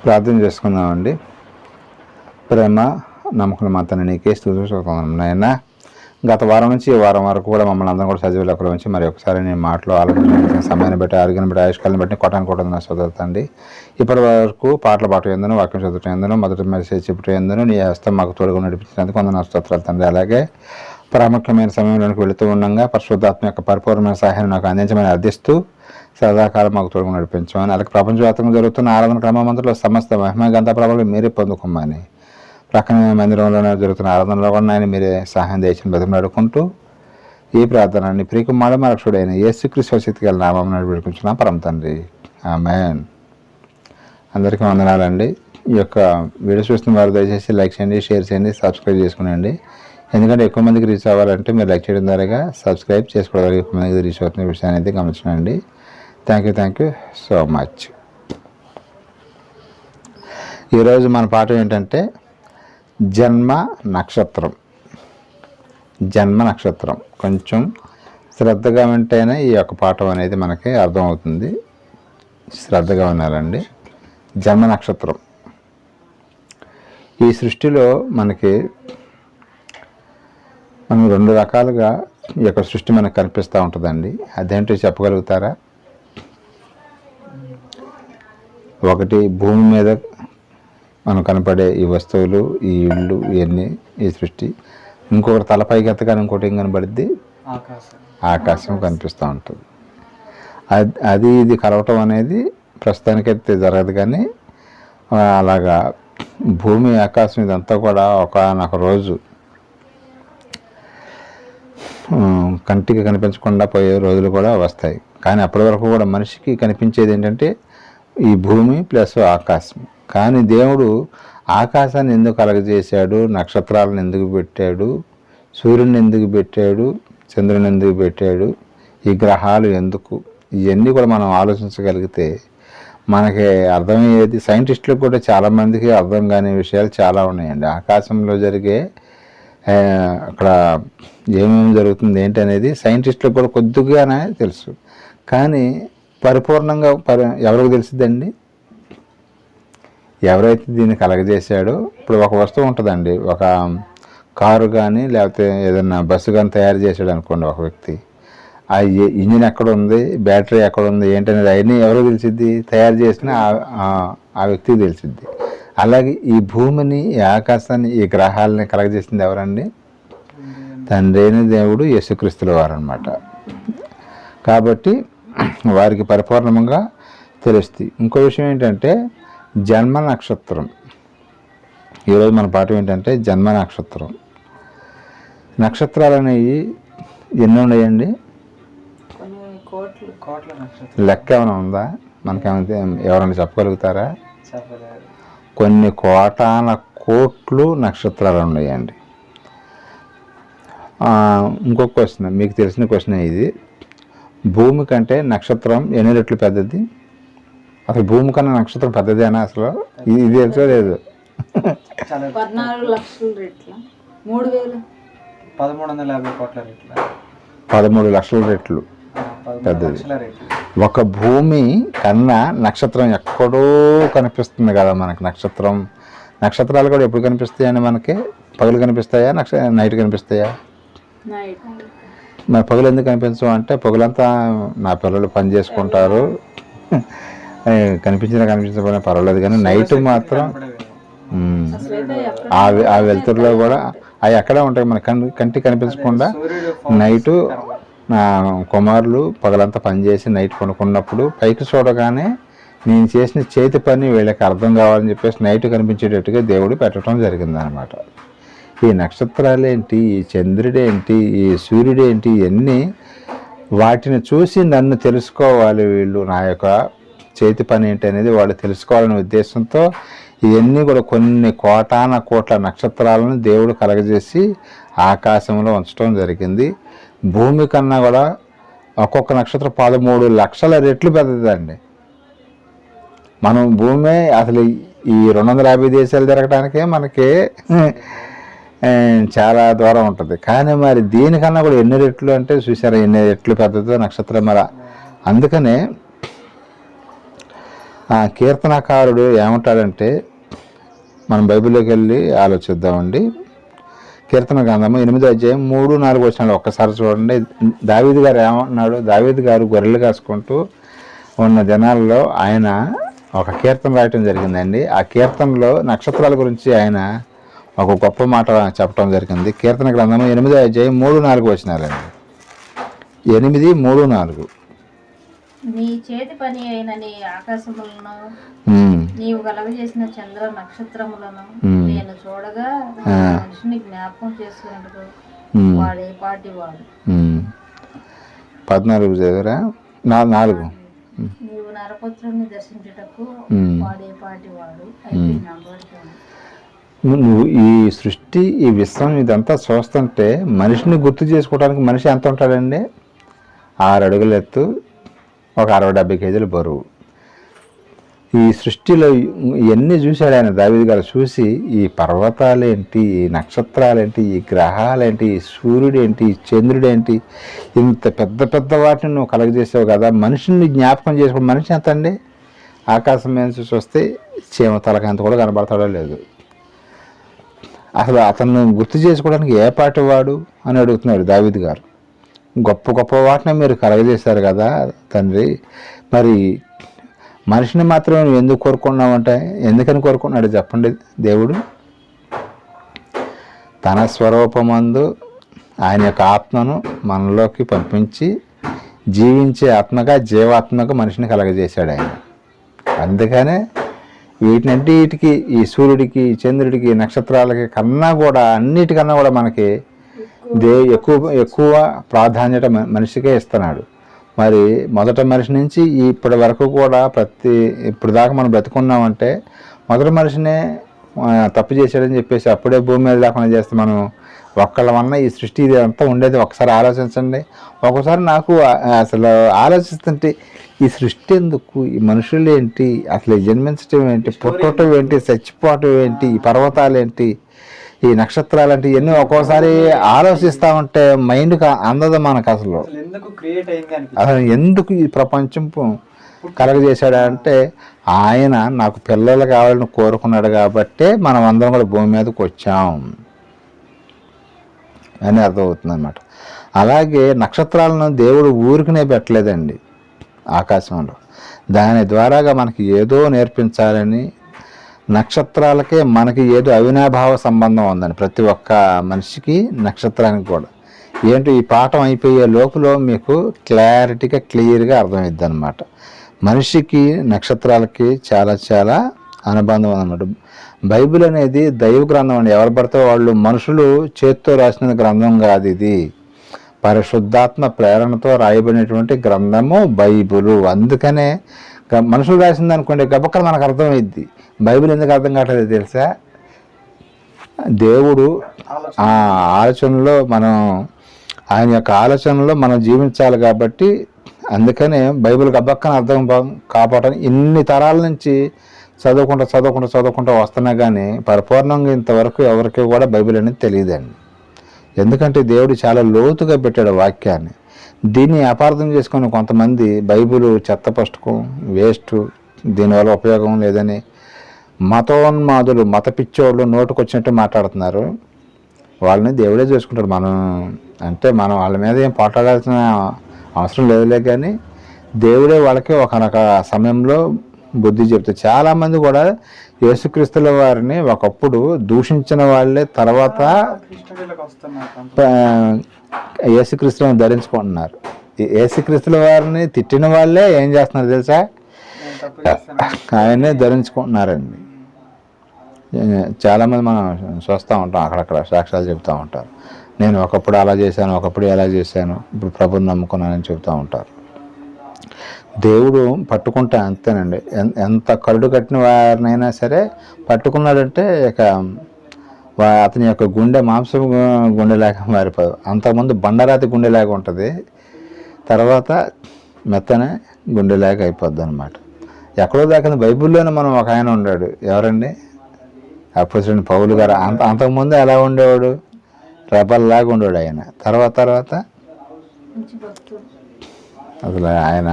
ప్రార్థన చేసుకుందామండి. ప్రేమ నమ్మకం మాత్రం నీకే స్తుతిస్తున్నాం నాయన. గత వారం నుంచి ఈ వారం వరకు కూడా మమ్మల్ని అందరం కూడా సజీవులకు ఉంచి మరి ఒకసారి నేను మాటలు ఆలోచించిన సమయాన్ని బట్టి ఆరోగ్యాన్ని బట్టి ఆయుష్కాలను బట్టి కొట్టాను నా చదువుతండి. ఇప్పటి వరకు పాటలు పాట ఎందును వాక్యం చదువుటం ఎందును మొదటి మెసేజ్ చెప్పటం ఎందును నీ హస్తం మాకు తోడుగా నడిపించినందుకు వందనాలు స్తోత్రాలు తండ్రి. అలాగే ప్రాముఖ్యమైన సమయంలోనికి వెళుతూ ఉండగా పరిశుద్ధాత్మ యొక్క పరిపూర్ణమైన సహాయం నాకు అందించమని అర్థిస్తూ సదాకాలం మాకు తోడుగా నడిపించమని, అలాగే ప్రపంచవ్యాప్తంగా జరుగుతున్న ఆరాధన క్రమమంతలో సమస్త మహిమ గంధ ప్రభావాలు మీరే పొందుకోమని, ప్రక్కన మందిరంలోనే జరుగుతున్న ఆరాధనలో కూడా ఆయన మీరే సహాయం చేసిన బతుకుని అడుకుంటూ ఈ ప్రార్థనని ప్రియకుమారుడు మా రక్షకుడైన యేసుక్రీస్తు శక్తి గల నామం వేడుకుంటున్నాం పరమ తండ్రి, ఆమేన్. అందరికీ వందనాలండి. ఈ యొక్క వీడియో చూస్తున్న వారు దయచేసి లైక్ చేయండి, షేర్ చేయండి, సబ్స్క్రైబ్ చేసుకునండి. ఎందుకంటే ఎక్కువ మందికి రీచ్ అవ్వాలంటే మీరు లైక్ చేయడం ద్వారా సబ్స్క్రైబ్ చేసుకోవడం ద్వారా ఎక్కువ మందికి రీచ్ అవుతున్న విషయాన్ని అయితే గమనించండి. Thank you so much. ఈరోజు మన పాఠం ఏంటంటే జన్మ నక్షత్రం. జన్మ నక్షత్రం కొంచెం శ్రద్ధగా వింటేనే ఈ యొక్క పాఠం అనేది మనకి అర్థమవుతుంది. శ్రద్ధగా వినాలండి. జన్మ నక్షత్రం ఈ సృష్టిలో మనకి మనం రెండు రకాలుగా ఈ యొక్క సృష్టి మనకు కనిపిస్తూ ఉంటుందండి. అదేంటో చెప్పగలుగుతారా? ఒకటి భూమి మీద మనం కనపడే ఈ వస్తువులు, ఈ ఇళ్ళు, ఇవన్నీ ఈ సృష్టి. ఇంకొకటి తలపైకి ఎత్తగానే ఇంకోటి ఏం కనబడుద్ది? ఆకాశం కనిపిస్తూ ఉంటుంది. అది ఇది కలవటం అనేది ప్రస్తుతానికైతే జరగదు, కానీ అలాగా భూమి ఆకాశం ఇదంతా కూడా ఒకనొక రోజు కంటికి కనిపించకుండా పోయే రోజులు కూడా వస్తాయి. కానీ అప్పటి వరకు కూడా మనిషికి కనిపించేది ఏంటంటే ఈ భూమి ప్లస్ ఆకాశం. కానీ దేవుడు ఆకాశాన్ని ఎందుకు కలగజేశాడు, నక్షత్రాలను ఎందుకు పెట్టాడు, సూర్యుని ఎందుకు పెట్టాడు, చంద్రుని ఎందుకు పెట్టాడు, ఈ గ్రహాలు ఎందుకు, ఇవన్నీ కూడా మనం ఆలోచించగలిగితే మనకి అర్థమయ్యేది. సైంటిస్టులకు కూడా చాలామందికి అర్థం కాని విషయాలు చాలా ఉన్నాయండి. ఆకాశంలో జరిగే అక్కడ ఏమేమి జరుగుతుంది ఏంటి అనేది సైంటిస్టులకు కూడా కొద్దిగానే తెలుసు, కానీ పరిపూర్ణంగా ఎవరికి తెలిసిద్దండి? ఎవరైతే దీన్ని కలగజేశాడో. ఇప్పుడు ఒక వస్తువు ఉంటుందండి, ఒక కారు కానీ లేకపోతే ఏదైనా బస్సు కానీ తయారు చేశాడు అనుకోండి ఒక వ్యక్తి. ఆ ఇంజిన్ ఎక్కడ ఉంది, బ్యాటరీ ఎక్కడ ఉంది ఏంటనేది అవన్నీ ఎవరికి తెలిసిద్ది? తయారు చేసిన ఆ వ్యక్తికి తెలిసిద్ది. అలాగే ఈ భూమిని, ఈ ఆకాశాన్ని, ఈ గ్రహాలని కలగజేసింది ఎవరండి? తండ్రి అయిన దేవుడు యేసుక్రీస్తుల వారు అన్నమాట. కాబట్టి వారికి పరిపూర్ణంగా తెలుస్తుంది. ఇంకో విషయం ఏంటంటే జన్మ నక్షత్రం. ఈరోజు మన పాఠం ఏంటంటే జన్మ నక్షత్రం. నక్షత్రాలు అనేవి ఎన్ని ఉన్నాయండి? లెక్క ఏమైనా ఉందా? మనకేమైతే ఎవరైనా చెప్పగలుగుతారా? కొన్ని కోటాన కోట్లు నక్షత్రాలు ఉన్నాయండి. ఇంకొక క్వశ్చన్, మీకు తెలిసిన క్వశ్చన్ ఇది. భూమి కంటే నక్షత్రం ఎన్ని రెట్లు పెద్దది? అసలు భూమి కన్నా నక్షత్రం పెద్దది అని అసలు ఇది తెలుసో లేదు? 14 లక్షల రెట్లు, 13 లక్షల రెట్లు పెద్దది. ఒక భూమి కన్నా నక్షత్రం ఎక్కడో కనిపిస్తుంది కదా మనకి. నక్షత్రాలు కూడా ఎప్పుడు కనిపిస్తాయని మనకి? పగలు కనిపిస్తాయా, నైట్ కనిపిస్తాయా? మరి పగలు ఎందుకు కనిపించవు అంటే, పగలంతా నా పిల్లలు పని చేసుకుంటారు, కనిపించకపోయినా పర్వాలేదు, కానీ నైట్ మాత్రం ఆ వెలుతురులో కూడా అవి ఎక్కడే ఉంటాయి మన కంటికి కనిపించకుండా. నైటు కుమారులు పగలంతా పనిచేసి నైట్ కొనుక్కున్నప్పుడు పైకి చూడగానే నేను చేసిన చేతి పని వీళ్ళకి అర్థం కావాలని చెప్పేసి నైట్ కనిపించేటట్టుగా దేవుడు పెట్టడం జరిగిందనమాట. ఈ నక్షత్రాలేంటి, ఈ చంద్రుడేంటి, ఈ సూర్యుడేంటి, ఇవన్నీ వాటిని చూసి నన్ను తెలుసుకోవాలి వీళ్ళు, నా యొక్క చేతి పని ఏంటి అనేది వాళ్ళు తెలుసుకోవాలనే ఉద్దేశంతో ఇవన్నీ కూడా కొన్ని కోటాన కోట్ల నక్షత్రాలను దేవుడు కలగజేసి ఆకాశంలో ఉంచడం జరిగింది. భూమి కన్నా కూడా ఒక్కొక్క నక్షత్రం 13 లక్షల రెట్లు పెద్దదండి. మనం భూమి అసలు ఈ 250 దేశాలు తిరగటానికే మనకి చాలా దూరం ఉంటుంది. కానీ మరి దీనికన్నా కూడా ఎన్ని రెట్లు అంటే చూసారా ఎన్ని రెట్లు పెద్దదో నక్షత్రం. మరి అందుకనే ఆ కీర్తనకారుడు ఏమంటాడంటే, మనం బైబిల్లోకి వెళ్ళి ఆలోచిద్దామండి. కీర్తన గ్రంథము 8వ అధ్యాయం 3, 4 వచనాలు ఒక్కసారి చూడండి. దావీదు గారు ఏమంటున్నాడు? దావీదు గారు గొర్రెలు కాసుకుంటూ ఉన్న దినాల్లో ఆయన ఒక కీర్తన రాయటం జరిగిందండి. ఆ కీర్తనలో నక్షత్రాల గురించి ఆయన ఒక గొప్ప మాట చెప్పడం జరిగింది. కీర్తన గ్రంథము 8వ అధ్యాయం 3, 4 వచనాలండి. 8, 3, 4. నీ చేతి పని అయిన నీ ఆకాశములను నీవు కలగజేసిన చంద్ర నక్షత్రములను నేను చూడగా మనిషిని జ్ఞాపకం చేసుకున్నట్టు వాడే పాటి వాడు. 14 దగ్గర 4. నీవు నరపుత్రుని దర్శించుటకు వాడే పాటి వాడు అయితే నమ్మబడుతుంది. నువ్వు ఈ సృష్టి, ఈ విశ్వం ఇదంతా చూస్తుంటే మనిషిని గుర్తు చేసుకోవడానికి మనిషి ఎంత ఉంటాడండి? 6 అడుగుల ఎత్తు, ఒక 60-70 కేజీల బరువు. ఈ సృష్టిలో ఇవన్నీ చూశాడు ఆయన దావీదు గారు. చూసి ఈ పర్వతాలేంటి, ఈ నక్షత్రాలేంటి, ఈ గ్రహాలేంటి, ఈ సూర్యుడేంటి, ఈ చంద్రుడేంటి, ఇంత పెద్ద పెద్ద వాటిని నువ్వు కలగజేసావు కదా, మనిషిని జ్ఞాపకం చేసుకో. మనిషి ఎంత అండి? ఆకాశం మీద చూస్తే చీమ తలకంత కూడా కనబడతాడో లేదు. అసలు అతను గుర్తు చేసుకోవడానికి ఏ పాటి వాడు అని అడుగుతున్నాడు దావీదు గారు. గొప్ప గొప్ప వాటిని మీరు కలగజేశారు కదా తండ్రి, మరి మనిషిని మాత్రం నువ్వు ఎందుకు కోరుకున్నావంటే, ఎందుకని కోరుకున్నాడు చెప్పండి? దేవుడు తన స్వరూపమందు ఆయన యొక్క ఆత్మను మనలోకి పంపించి జీవించే ఆత్మగా, జీవాత్మగా మనిషిని కలగజేశాడు ఆయన. అందుకనే వీటికి, ఈ సూర్యుడికి, చంద్రుడికి, నక్షత్రాలకి కన్నా కూడా, అన్నిటికన్నా కూడా మనకి ఎక్కువ ప్రాధాన్యత మనిషికే ఇస్తున్నాడు. మరి మొదట మనిషి నుంచి ఇప్పటి వరకు కూడా ఇప్పుడు దాకా మనం బ్రతుకున్నామంటే మొదటి మనిషినే తప్పు చేశాడని చెప్పేసి అప్పుడే భూమి మీద లేకుండా చేస్తే మనం ఒక్కళ్ళ వల్ల ఈ సృష్టి ఇది అంతా ఉండేది. ఒకసారి ఆలోచించండి. ఒక్కోసారి నాకు అసలు ఆలోచిస్తుంటే ఈ సృష్టి ఎందుకు, ఈ మనుషులు ఏంటి, అసలు జన్మించడం ఏంటి, పుట్టడం ఏంటి, చచ్చిపోవటం ఏంటి, ఈ పర్వతాలు ఏంటి, ఈ నక్షత్రాలు అంటే ఇవన్నీ ఒక్కోసారి ఆలోచిస్తూ ఉంటే మైండ్కి అందదు మనకు. అసలు ఎందుకు ఈ ప్రపంచం కలగజేశాడంటే ఆయన నాకు పిల్లలు కావాలని కోరుకున్నాడు కాబట్టే మనం అందరం కూడా భూమి మీదకి వచ్చాం అని అర్థమవుతుంది అన్నమాట. అలాగే నక్షత్రాలను దేవుడు ఊరికనే పెట్టలేదండి ఆకాశంలో. దాని ద్వారాగా మనకి ఏదో నేర్పించాలని, నక్షత్రాలకే మనకి ఏదో అవినాభావ సంబంధం ఉందని ప్రతి ఒక్క మనిషికి, నక్షత్రానికి కూడా. ఏంటో ఈ పాఠం అయిపోయే లోపల మీకు క్లియర్గా అర్థమైద్ది అనమాట. మనిషికి నక్షత్రాలకి చాలా చాలా అనుబంధం ఉందన్నమాట. బైబిల్ అనేది దైవ గ్రంథం అండి. ఎవరు పడితే వాళ్ళు మనుషులు చేత్తో రాసిన గ్రంథం కాదు ఇది. పరిశుద్ధాత్మ ప్రేరణతో రాయబడినటువంటి గ్రంథము బైబిలు. అందుకనే మనుషులు రాసింది అనుకోండి గబక్కన మనకు అర్థమైద్ది. బైబిల్ ఎందుకు అర్థం కావట్లేదు తెలుసా? దేవుడు ఆ ఆలోచనలో ఆయన యొక్క ఆలోచనలో మనం జీవించాలి కాబట్టి అందుకనే బైబిల్ గబక్కన అర్థం కాపాడని ఇన్ని తరాల నుంచి చదువుకుంటూ వస్తున్నా కానీ పరిపూర్ణంగా ఇంతవరకు ఎవరికి కూడా బైబిల్ అనేది తెలియదండి. ఎందుకంటే దేవుడు చాలా లోతుగా పెట్టాడు వాక్యాన్ని. దీన్ని అపార్థం చేసుకొని కొంతమంది బైబిల్ చెత్త పుస్తకం, వేస్ట్, దీనివల్ల ఉపయోగం లేదని మతోన్మాదులు, మత పిచ్చోళ్ళు నోటుకొచ్చినట్టు మాట్లాడుతున్నారు. వాళ్ళని దేవుడే చూసుకుంటాడు. మనం వాళ్ళ మీద ఏం పోట్లాడాల్సిన అవసరం లేదులే, కానీ దేవుడే వాళ్ళకి ఒకనొక సమయంలో బుద్ధి చెప్తారు. చాలామంది కూడా యేసుక్రీస్తుల వారిని ఒకప్పుడు దూషించిన వాళ్ళే తర్వాత యేసుక్రీస్తులను ధరించుకుంటున్నారు. యేసుక్రీస్తుల వారిని తిట్టిన వాళ్ళే ఏం చేస్తున్నారు తెలుసా? ఆయనే ధరించుకుంటున్నారండి. చాలామంది మనం చూస్తూ ఉంటాం, అక్కడక్కడ సాక్ష్యాలు చెప్తూ ఉంటారు. నేను ఒకప్పుడు అలా చేశాను, ఒకప్పుడు ఎలా చేశాను, ఇప్పుడు ప్రభుని నమ్ముకున్నానని చెబుతూ ఉంటారు. దేవుడు పట్టుకుంటే అంతేనండి. ఎంత కరుడు కట్టిన వారినైనా సరే పట్టుకున్నాడంటే ఇక అతని యొక్క గుండె మాంసం గుండెలాగా మారిపోదు. అంతకుముందు బండరాతి గుండెలాగా ఉంటుంది, తర్వాత మెత్తనే గుండెలాగా అయిపోద్ది అనమాట. ఎక్కడో దాకా బైబిల్లోనే మనం ఒక ఆయన ఉన్నాడు. ఎవరండి? అపోస్తలుడైన పౌలు గారు. అంతకుముందు ఎలా ఉండేవాడు? రెబల్లాగా ఉండేవాడు ఆయన. తర్వాత అసలు ఆయన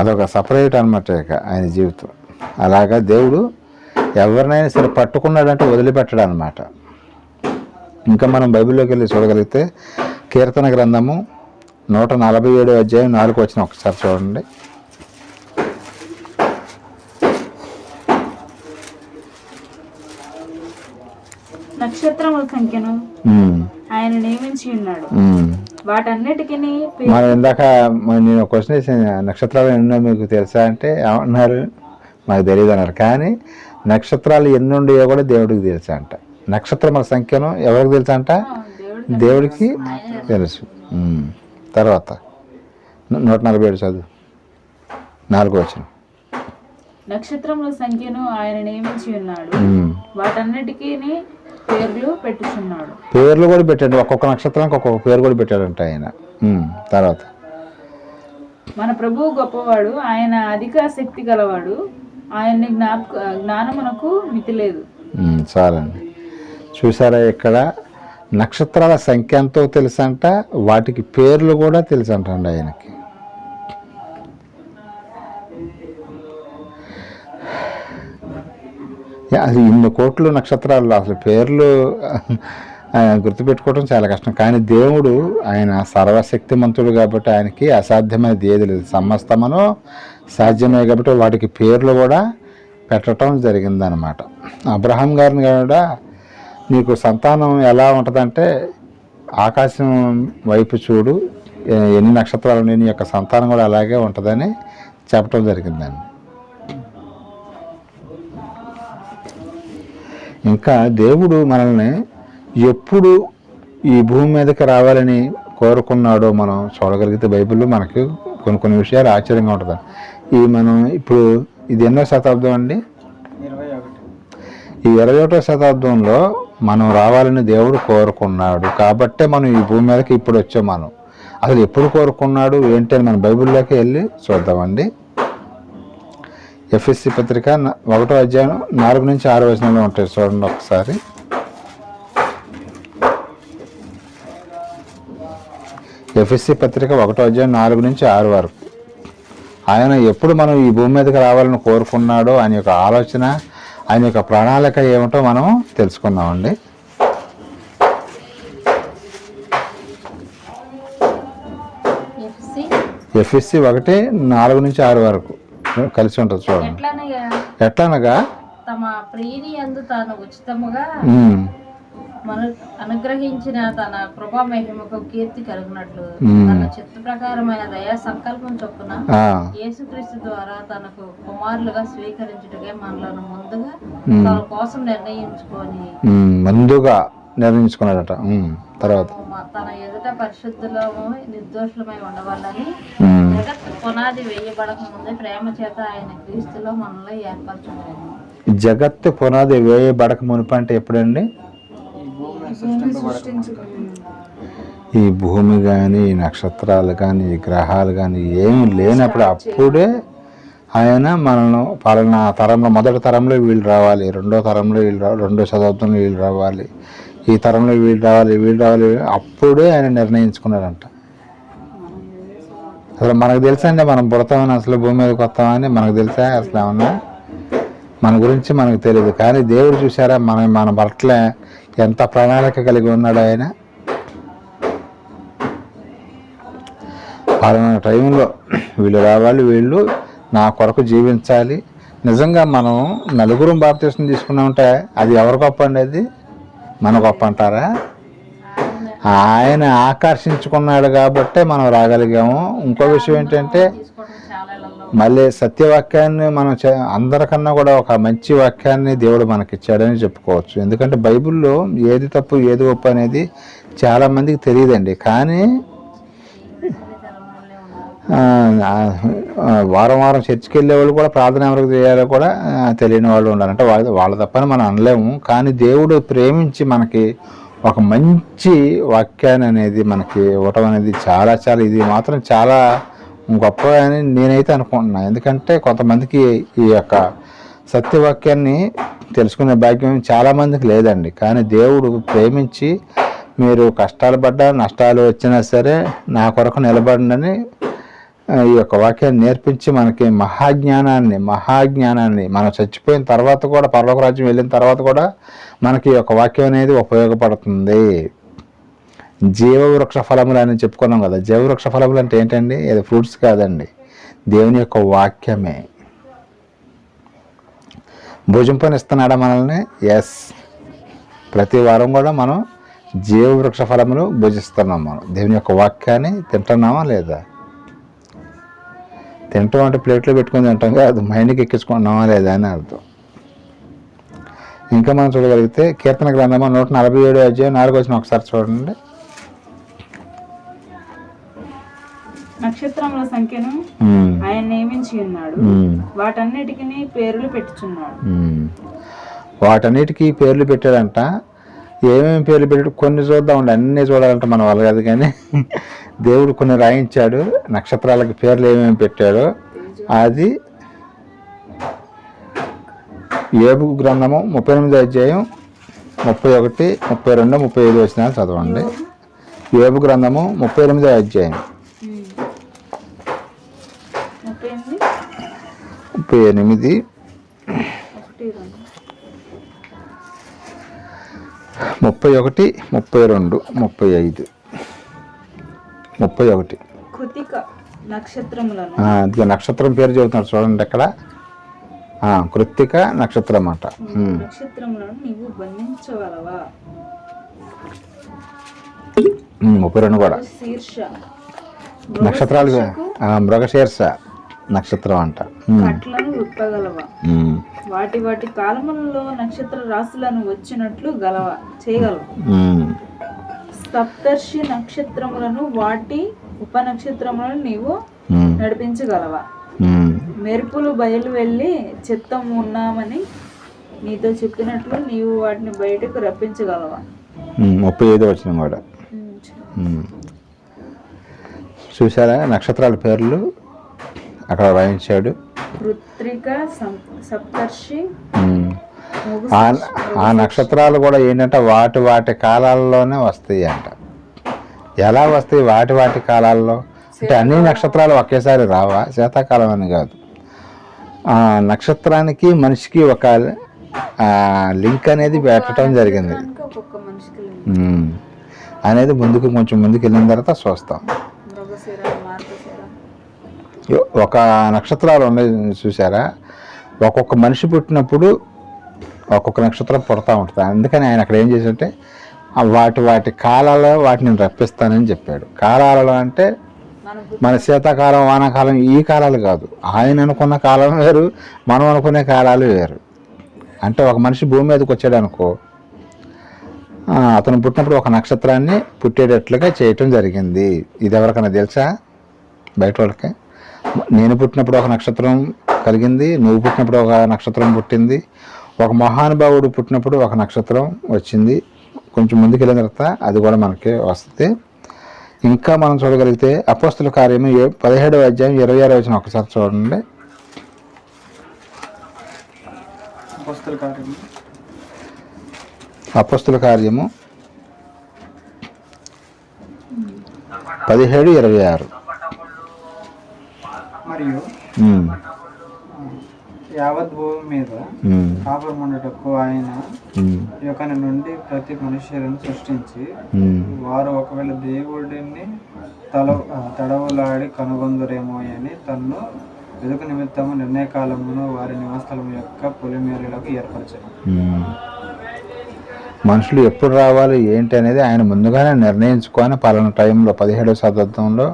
అదొక సపరేట్ అనమాట ఇక ఆయన జీవితం. అలాగా దేవుడు ఎవరినైనా సరే పట్టుకున్నాడంటే వదిలిపెట్టడం అనమాట. ఇంకా మనం బైబిల్లోకి వెళ్ళి చూడగలిగితే కీర్తన గ్రంథము 147 అధ్యాయం 4 వచ్చిన ఒకసారి చూడండి. నక్షత్రముల సంఖ్యను ఆయన నియమించి ఉన్నాడు, వాటన్నిటికీ. మనం ఇందాక నేను క్వశ్చన్ వేసాను, నక్షత్రాలు ఎన్నో మీకు తెలుసా అంటే ఏమన్నారు, మాకు తెలియదు అన్నారు. కానీ నక్షత్రాలు ఎన్ని ఉండేవో కూడా దేవుడికి తెలుసా అంట. నక్షత్రముల సంఖ్యను ఎవరికి తెలుసా అంట, దేవుడికి తెలుసు. తర్వాత 147 చదువు 4 వచ్చిన. నక్షత్రముల సంఖ్యను ఆయన నియమించి ఉన్నాడు, వాటన్నిటికీ పేర్లు పెట్టుచున్నాడు. పేర్లు కూడా పెట్టాడు, ఒక్కొక్క నక్షత్రానికి ఒక్కొక్క పేరు కూడా పెట్టాడంట ఆయన. తర్వాత మన ప్రభువు గొప్పవాడు, ఆయన అధిక శక్తి గలవాడు, ఆయన్ని జ్ఞానమునకు మితి లేదు. చాలండి. చూసారా, ఇక్కడ నక్షత్రాల సంఖ్య ఎంతో తెలుసంట, వాటికి పేర్లు కూడా తెలుసంటండి ఆయనకి. అది ఇన్ని కోట్లు నక్షత్రాలు, అసలు పేర్లు గుర్తుపెట్టుకోవడం చాలా కష్టం. కానీ దేవుడు ఆయన సర్వశక్తిమంతుడు కాబట్టి ఆయనకి అసాధ్యమైనది ఏది లేదు. సమస్తమును సాధ్యమే కాబట్టి వాటికి పేర్లు కూడా పెట్టడం జరిగిందనమాట. అబ్రహాం గారిని కూడా నీకు సంతానం ఎలా ఉంటుందంటే ఆకాశం వైపు చూడు, ఎన్ని నక్షత్రాలు ఉన్నాయి, నీ యొక్క సంతానం కూడా అలాగే ఉంటుందని చెప్పడం జరిగిందండి. ఇంకా దేవుడు మనల్ని ఎప్పుడు ఈ భూమి మీదకి రావాలని కోరుకున్నాడో మనం చూడగలిగితే బైబిల్లో మనకి కొన్ని విషయాలు ఆశ్చర్యంగా ఉంటుంది. మనం ఇప్పుడు ఇది ఎన్నో శతాబ్దం అండి, ఈ 21వ శతాబ్దంలో మనం రావాలని దేవుడు కోరుకున్నాడు కాబట్టే మనం ఈ భూమి మీదకి ఇప్పుడు వచ్చాం. మనం అసలు ఎప్పుడు కోరుకున్నాడు ఏంటి అని మన బైబిల్లోకి వెళ్ళి చూద్దామండి. ఎఫ్ఎస్సి పత్రిక 1వ అధ్యాయం 4 నుంచి 6 వచనంలో ఉంటాయి, చూడండి ఒకసారి. ఎఫ్ఎస్సి పత్రిక 1వ అధ్యాయం 4 నుంచి 6 వరకు ఆయన ఎప్పుడు మనం ఈ భూమి మీదకి రావాలని కోరుకున్నాడో ఆయన యొక్క ఆలోచన, ఆయన యొక్క ప్రణాళిక ఏమిటో మనం తెలుసుకుందామండి. ఎఫ్ఎస్సి 1:4 నుంచి 6 వరకు కలిసి ఉంటుంది చూడండి. ఎట్లనగా తమ ప్రియుని యందు తాను ఉచితముగా అనుగ్రహించిన తన కృపా మహిమకు కీర్తి కలుగునట్లు తన చిత్త ప్రకారమైన దయా సంకల్పం చొప్పున యేసుక్రీస్తు ద్వారా తనకు కుమారులుగా స్వీకరించుటకే మనలను ముందుగా తన కోసం నిర్ణయించుకున్నాడట. తర్వాత తన ఎదుట పరిశుద్ధులము నిర్దోషులమై ఉండవాలని జగత్ పునాది వేయబడక ముందే ప్రేమ చేత ఆయన క్రీస్తులో మనలో ఏర్పరచుకున్నాడు. జగత్తు పునాది వేయబడక మునుపు అంటే ఎప్పుడండి? ఈ భూమి కానీ, ఈ నక్షత్రాలు కానీ, ఈ గ్రహాలు కానీ ఏమి లేనప్పుడు అప్పుడే ఆయన మనల్ని పలానా తరంలో, మొదటి తరంలో వీళ్ళు రావాలి, రెండో తరంలో వీళ్ళు రావాలి, 2వ శతాబ్దంలో వీళ్ళు రావాలి, ఈ తరంలో వీళ్ళు రావాలి అప్పుడే ఆయన నిర్ణయించుకున్నాడంట. అసలు మనకు తెలుసా అండి మనం పుడతామని, అసలు భూమి మీదకి వస్తామని మనకు తెలుసా? అసలు ఏమన్నా మన గురించి మనకు తెలియదు. కానీ దేవుడు చూసారా మన పట్ల ఎంత ప్రణాళిక కలిగి ఉన్నాడు ఆయన. పలానా టైంలో వీళ్ళు రావాలి, వీళ్ళు నా కొరకు జీవించాలి. నిజంగా మనం నలుగురు బాప్తిస్మం తీసుకున్నామంటే అది ఎవరి గొప్ప అండి? అది మన గొప్ప అంటారా? ఆయన ఆకర్షించుకున్నాడు కాబట్టే మనం రాగలిగాము. ఇంకో విషయం ఏంటంటే మళ్ళీ సత్యవాక్యాన్ని మనం అందరికన్నా కూడా ఒక మంచి వాక్యాన్ని దేవుడు మనకిచ్చాడని చెప్పుకోవచ్చు. ఎందుకంటే బైబిల్లో ఏది తప్పు ఏది ఒప్పు అనేది చాలామందికి తెలియదండి. కానీ వారం చర్చికి వెళ్ళే వాళ్ళు కూడా ప్రార్థన ఎవరికి చేయాలో కూడా తెలియని వాళ్ళు ఉండాలంటే వాళ్ళ తప్పని మనం అనలేము. కానీ దేవుడు ప్రేమించి మనకి ఒక మంచి వాక్యాన్ని అనేది మనకి ఇవ్వటం అనేది చాలా ఇది మాత్రం చాలా గొప్ప అని నేనైతే అనుకుంటున్నాను. ఎందుకంటే కొంతమందికి ఈ యొక్క సత్యవాక్యాన్ని తెలుసుకునే భాగ్యం చాలామందికి లేదండి. కానీ దేవుడు ప్రేమించి మీరు కష్టాలు పడ్డా, నష్టాలు వచ్చినా సరే నా కొరకు నిలబడండి ఈ యొక్క వాక్యాన్ని నేర్పించి మనకి మహాజ్ఞానాన్ని మనం చచ్చిపోయిన తర్వాత కూడా, పరలోక రాజ్యం వెళ్ళిన తర్వాత కూడా మనకి ఈ యొక్క వాక్యం అనేది ఉపయోగపడుతుంది. జీవవృక్ష ఫలములు అని చెప్పుకున్నాం కదా. జీవవృక్ష ఫలములు అంటే ఏంటండి? అది ఫ్రూట్స్ కాదండి, దేవుని యొక్క వాక్యమే. భుజింపని ఇస్తున్నాడా మనల్ని? ఎస్. ప్రతి వారం కూడా మనం జీవవృక్ష ఫలములు భుజిస్తున్నాం. మనం దేవుని యొక్క వాక్యాన్ని తింటున్నామా లేదా? తింటాం అంటే ప్లేట్లో పెట్టుకొని తింటాం కాదు, మైండ్కి ఎక్కించుకుంటున్నామా లేదా అని అర్థం. ఇంకా మనం చూడగలిగితే కీర్తన గ్రంథము 147 అధ్యాయం 4వ వచనం ఒకసారి చూడండి. నక్షత్రముల సంఖ్యను ఆయన నియమించి ఉన్నాడు, వాటన్నిటికీ పేర్లు పెట్టుచున్నాడు. వాటన్నిటికీ పేర్లు పెట్టాడంట. ఏమేమి పేర్లు పెట్టాడు? కొన్ని చూద్దామండి, అన్నీ చూడాలంటే మన వల్ల కాదు. కానీ దేవుడు కొన్ని రాయించాడు. నక్షత్రాలకి పేర్లు ఏమేమి పెట్టాడో అది యోబు గ్రంథము 38వ అధ్యాయం 31, 32, 35 వచనాలు చదవండి. యోబు గ్రంథము 38వ అధ్యాయం 38, 31, 32, 35, 31. కృతిక నక్షత్రములను, ఇదిగో నక్షత్రం పేరు చెబుతున్నాడు చూడండి అక్కడ. కృత్తిక నక్షత్రం అట. నక్షత్రములను నీవు బంధించగలవా? 32 కూడా శీర్ష నక్షత్రాలు. మృగశీర్ష నక్షత్రం అంట. కట్లను విప్పగలవా? వాటి వాటి కాలములలో నక్షత్ర రాశులను వచ్చినట్లు చేయగలవా? సప్తర్షి నక్షత్రములను వాటి ఉపనక్షత్రములను నీవు నడిపించగలవా? మెరుపులు బయలు వెళ్ళి చిత్తం ఉన్నామని నీతో చెప్పినట్లు నీవు వాటిని బయటకు రప్పించగలవా? 35 వచనం కూడా చూసారా? నక్షత్రాల పేర్లు అక్కడ రాయించాడు. కృత్రిక, సప్తర్షి. ఆ నక్షత్రాలు కూడా ఏంటంటే వాటి వాటి కాలాల్లోనే వస్తాయి అంట. ఎలా వస్తాయి? వాటి వాటి కాలాల్లో అంటే అన్ని నక్షత్రాలు ఒకేసారి రావా? శీతాకాలం అని కాదు. నక్షత్రానికి మనిషికి ఒక లింక్ అనేది పెట్టడం జరిగింది అనేది కొంచెం ముందుకు వెళ్ళిన తర్వాత చూస్తాం. ఒక నక్షత్రాలు ఉన్నాయి చూసారా? ఒక్కొక్క మనిషి పుట్టినప్పుడు ఒక్కొక్క నక్షత్రం పుడతా ఉంటుంది. అందుకని ఆయన అక్కడ ఏం చేశాడంటే వాటి వాటి కాలాల్లో వాటిని రప్పిస్తానని చెప్పాడు. కాలాలలో అంటే మన శీతాకాలం, వానాకాలం ఈ కాలాలు కాదు. ఆయన అనుకున్న కాలం వేరు, మనం అనుకునే కాలాలు వేరు. అంటే ఒక మనిషి భూమి మీదకి వచ్చాడు అనుకో, అతను పుట్టినప్పుడు ఒక నక్షత్రాన్ని పుట్టేటట్లుగా చేయటం జరిగింది. ఇది ఎవరికైనా తెలుసా? బయట వాళ్ళకి. నేను పుట్టినప్పుడు ఒక నక్షత్రం కలిగింది, నువ్వు పుట్టినప్పుడు ఒక నక్షత్రం పుట్టింది, ఒక మహానుభావుడు పుట్టినప్పుడు ఒక నక్షత్రం వచ్చింది. కొంచెం ముందుకు వెళ్ళిన తర్వాత అది కూడా మనకి వస్తుంది. ఇంకా మనం చూడగలిగితే అపోస్తుల కార్యము 17వ అధ్యాయం 26వ వచనం ఒకసారి చూడండి. అపోస్తుల కార్యము 17:26. మరియు యావత్ భూమి మీద కాపురముండుటకు ఆయన యొక్కని నుండి ప్రతి మనుష్యులను సృష్టించి, వారు ఒకవేళ దేవుడిని తడవులాడి కనుగొందురేమో అని తన్ను వెదుకు నిమిత్తము నిర్ణయ కాలమును వారి నివాసస్థలం యొక్క పొలిమేరలకు ఏర్పరిచారు. మనుషులు ఎప్పుడు రావాలి ఏంటి అనేది ఆయన ముందుగానే నిర్ణయించుకొని పలానా టైంలో 17వ శతాబ్దంలో,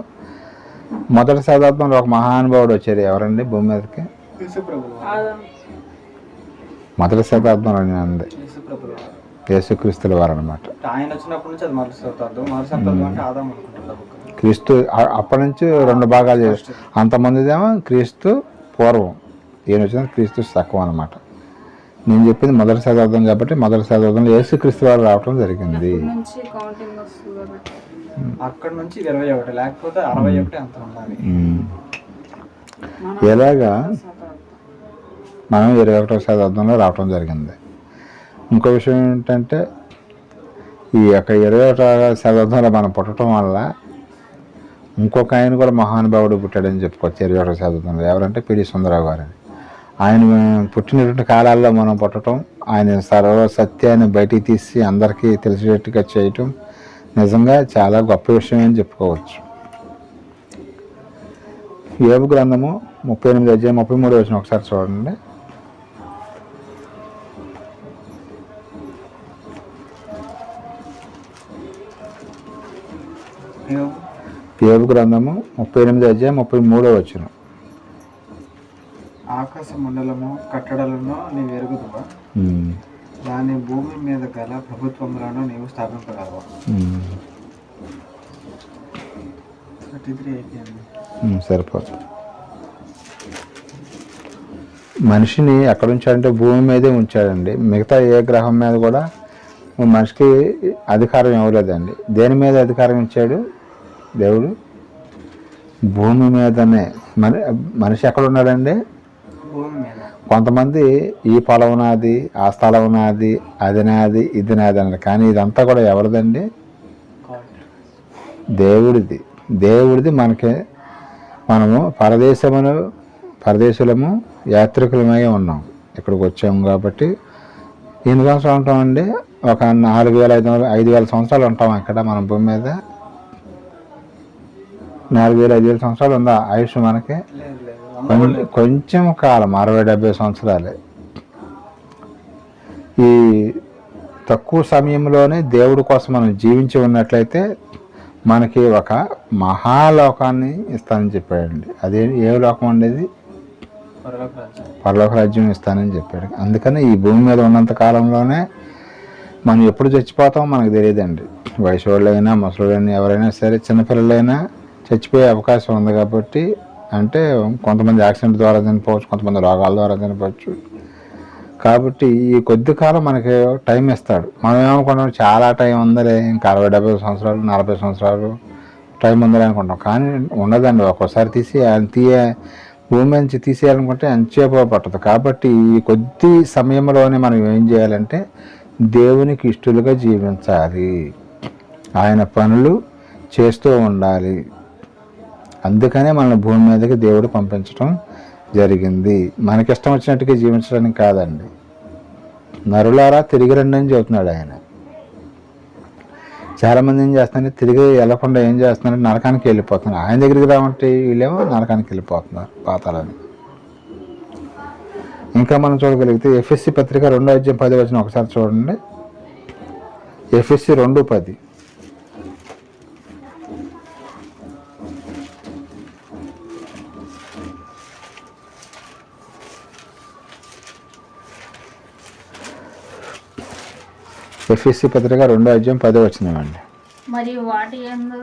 మొదటి శతాబ్దంలో ఒక మహానుభావుడు వచ్చారు. ఎవరండి భూమి మీదకి? మొదటి శతాబ్దంలో ఉంది యేసుక్రీస్తుల వారు అనమాట. ఆయన వచ్చినప్పటి నుంచి అది మొదటి శతాబ్దం అంటే ఆదాము అనుకుంటున్నారు. క్రీస్తు అప్పటి నుంచి 2 భాగాలు చేస్తారు. అంతమందిదేమో క్రీస్తు పూర్వం, ఈయన వచ్చిన క్రీస్తు తక్కువ అనమాట. నేను చెప్పింది మొదటి శతాబ్దం కాబట్టి మొదటి శతాబ్దంలో యేసుక్రీస్తు వారు రావటం జరిగింది. అక్కడ నుంచి 21, లేకపోతే 61 అంత ఉండాలి. ఎలాగా మనం 21వ శతాబ్దంలో రావటం జరిగింది. ఇంకో విషయం ఏంటంటే ఈ యొక్క 21వ శతాబ్దంలో మనం పుట్టడం వల్ల ఇంకొక ఆయన కూడా మహానుభావుడు పుట్టాడని చెప్పుకోవచ్చు. 21వ శతాబ్దంలో ఎవరంటే పిడి సుందరరావు గారని. ఆయన పుట్టినటువంటి కాలాల్లో మనం పుట్టడం, ఆయన సర్వ సత్యాన్ని బయటికి తీసి అందరికీ తెలిసేట్టుగా చేయటం నిజంగా చాలా గొప్ప విషయం అని చెప్పుకోవచ్చు. యోబు గ్రంథము 38:33 ఒకసారి చూడండి. యోబు గ్రంథము 38:33. ఆకాశ మండలము కట్టడలను నీవు ఎరుగుదువా, దాని భూమి మీద గల ప్రభుత్వములను నీవు స్థాపింపగలవా. 33 అయిపోయింది. సరిపోతుంది. మనిషిని ఎక్కడ ఉంచాడంటే భూమి మీదే ఉంచాడండి. మిగతా ఏ గ్రహం మీద కూడా మనిషికి అధికారం ఇవ్వలేదండి. దేని మీద అధికారం ఇచ్చాడు దేవుడు? భూమి మీదనే. మనిషి ఎక్కడ ఉన్నాడండి? భూమి మీద. కొంతమంది ఈ పొలం నాది, ఆ స్థలం నాది, అది నాది, ఇది నాది అన్నారు. కానీ ఇదంతా కూడా ఎవరిదండి? దేవుడిది. దేవుడిది. మనము పరదేశులము యాత్రికులమై ఉన్నాం. ఇక్కడికి వచ్చాము కాబట్టి ఎన్ని సంవత్సరాలు ఉంటామండి? ఒక 4,500 సంవత్సరాలు ఉంటాం ఇక్కడ మన భూమి మీద. 4,000-5,000 సంవత్సరాలు ఉందా ఆయుష్ మనకి? కొంచెం కాలం, 60-70 సంవత్సరాలే. ఈ తక్కువ సమయంలోనే దేవుడి కోసం మనం జీవించి ఉన్నట్లయితే మనకి ఒక మహాలోకాన్ని ఇస్తానని చెప్పాడండి. అదే ఏ లోకం ఉండేది? పరలోక రాజ్యం ఇస్తానని చెప్పాడు. అందుకని ఈ భూమి మీద ఉన్నంత కాలంలోనే మనం ఎప్పుడు చచ్చిపోతామో మనకు తెలియదండి. వయసు వాళ్ళైనా, ముసలిళ్ళైనా, ఎవరైనా సరే, చిన్నపిల్లలైనా చచ్చిపోయే అవకాశం ఉంది. కాబట్టి అంటే కొంతమంది యాక్సిడెంట్ ద్వారా చనిపోవచ్చు, కొంతమంది రోగాల ద్వారా చనిపోవచ్చు. కాబట్టి ఈ కొద్ది కాలం మనకి టైం ఇస్తాడు. మనం ఏమనుకుంటాం, చాలా టైం ఉందలే, ఇంకా 60-70 సంవత్సరాలు, 40 సంవత్సరాలు టైం ఉందని అనుకుంటాం. కానీ ఉండదండి. ఒక్కోసారి భూమి నుంచి తీసేయాలనుకుంటే ఎంతసేపు పట్టదు. కాబట్టి ఈ కొద్ది సమయంలోనే మనం ఏం చేయాలంటే దేవునికి ఇష్టలుగా జీవించాలి, ఆయన పనులు చేస్తూ ఉండాలి. అందుకనే మన భూమి మీదకి దేవుడు పంపించడం జరిగింది. మనకిష్టం వచ్చినట్టుగా జీవించడానికి కాదండి. నరులారా తిరిగి రండి అని చెబుతున్నాడు ఆయన. చాలామంది ఏం చేస్తున్నారంటే తిరిగి వెళ్ళకుండా ఏం చేస్తున్నారంటే నరకానికి వెళ్ళిపోతున్నారు. ఆయన దగ్గరికి రావంటే వీళ్ళేమో నరకానికి వెళ్ళిపోతున్నారు, పాతాలని. ఇంకా మనం చూడగలిగితే ఎఫ్ఎస్సి పత్రిక 2:10 ఒకసారి చూడండి. ఎఫ్ఎస్సి 2:10. ఎఫ్ఎస్సి పత్రిక 2:10 అండి. మరియు వాటి యందు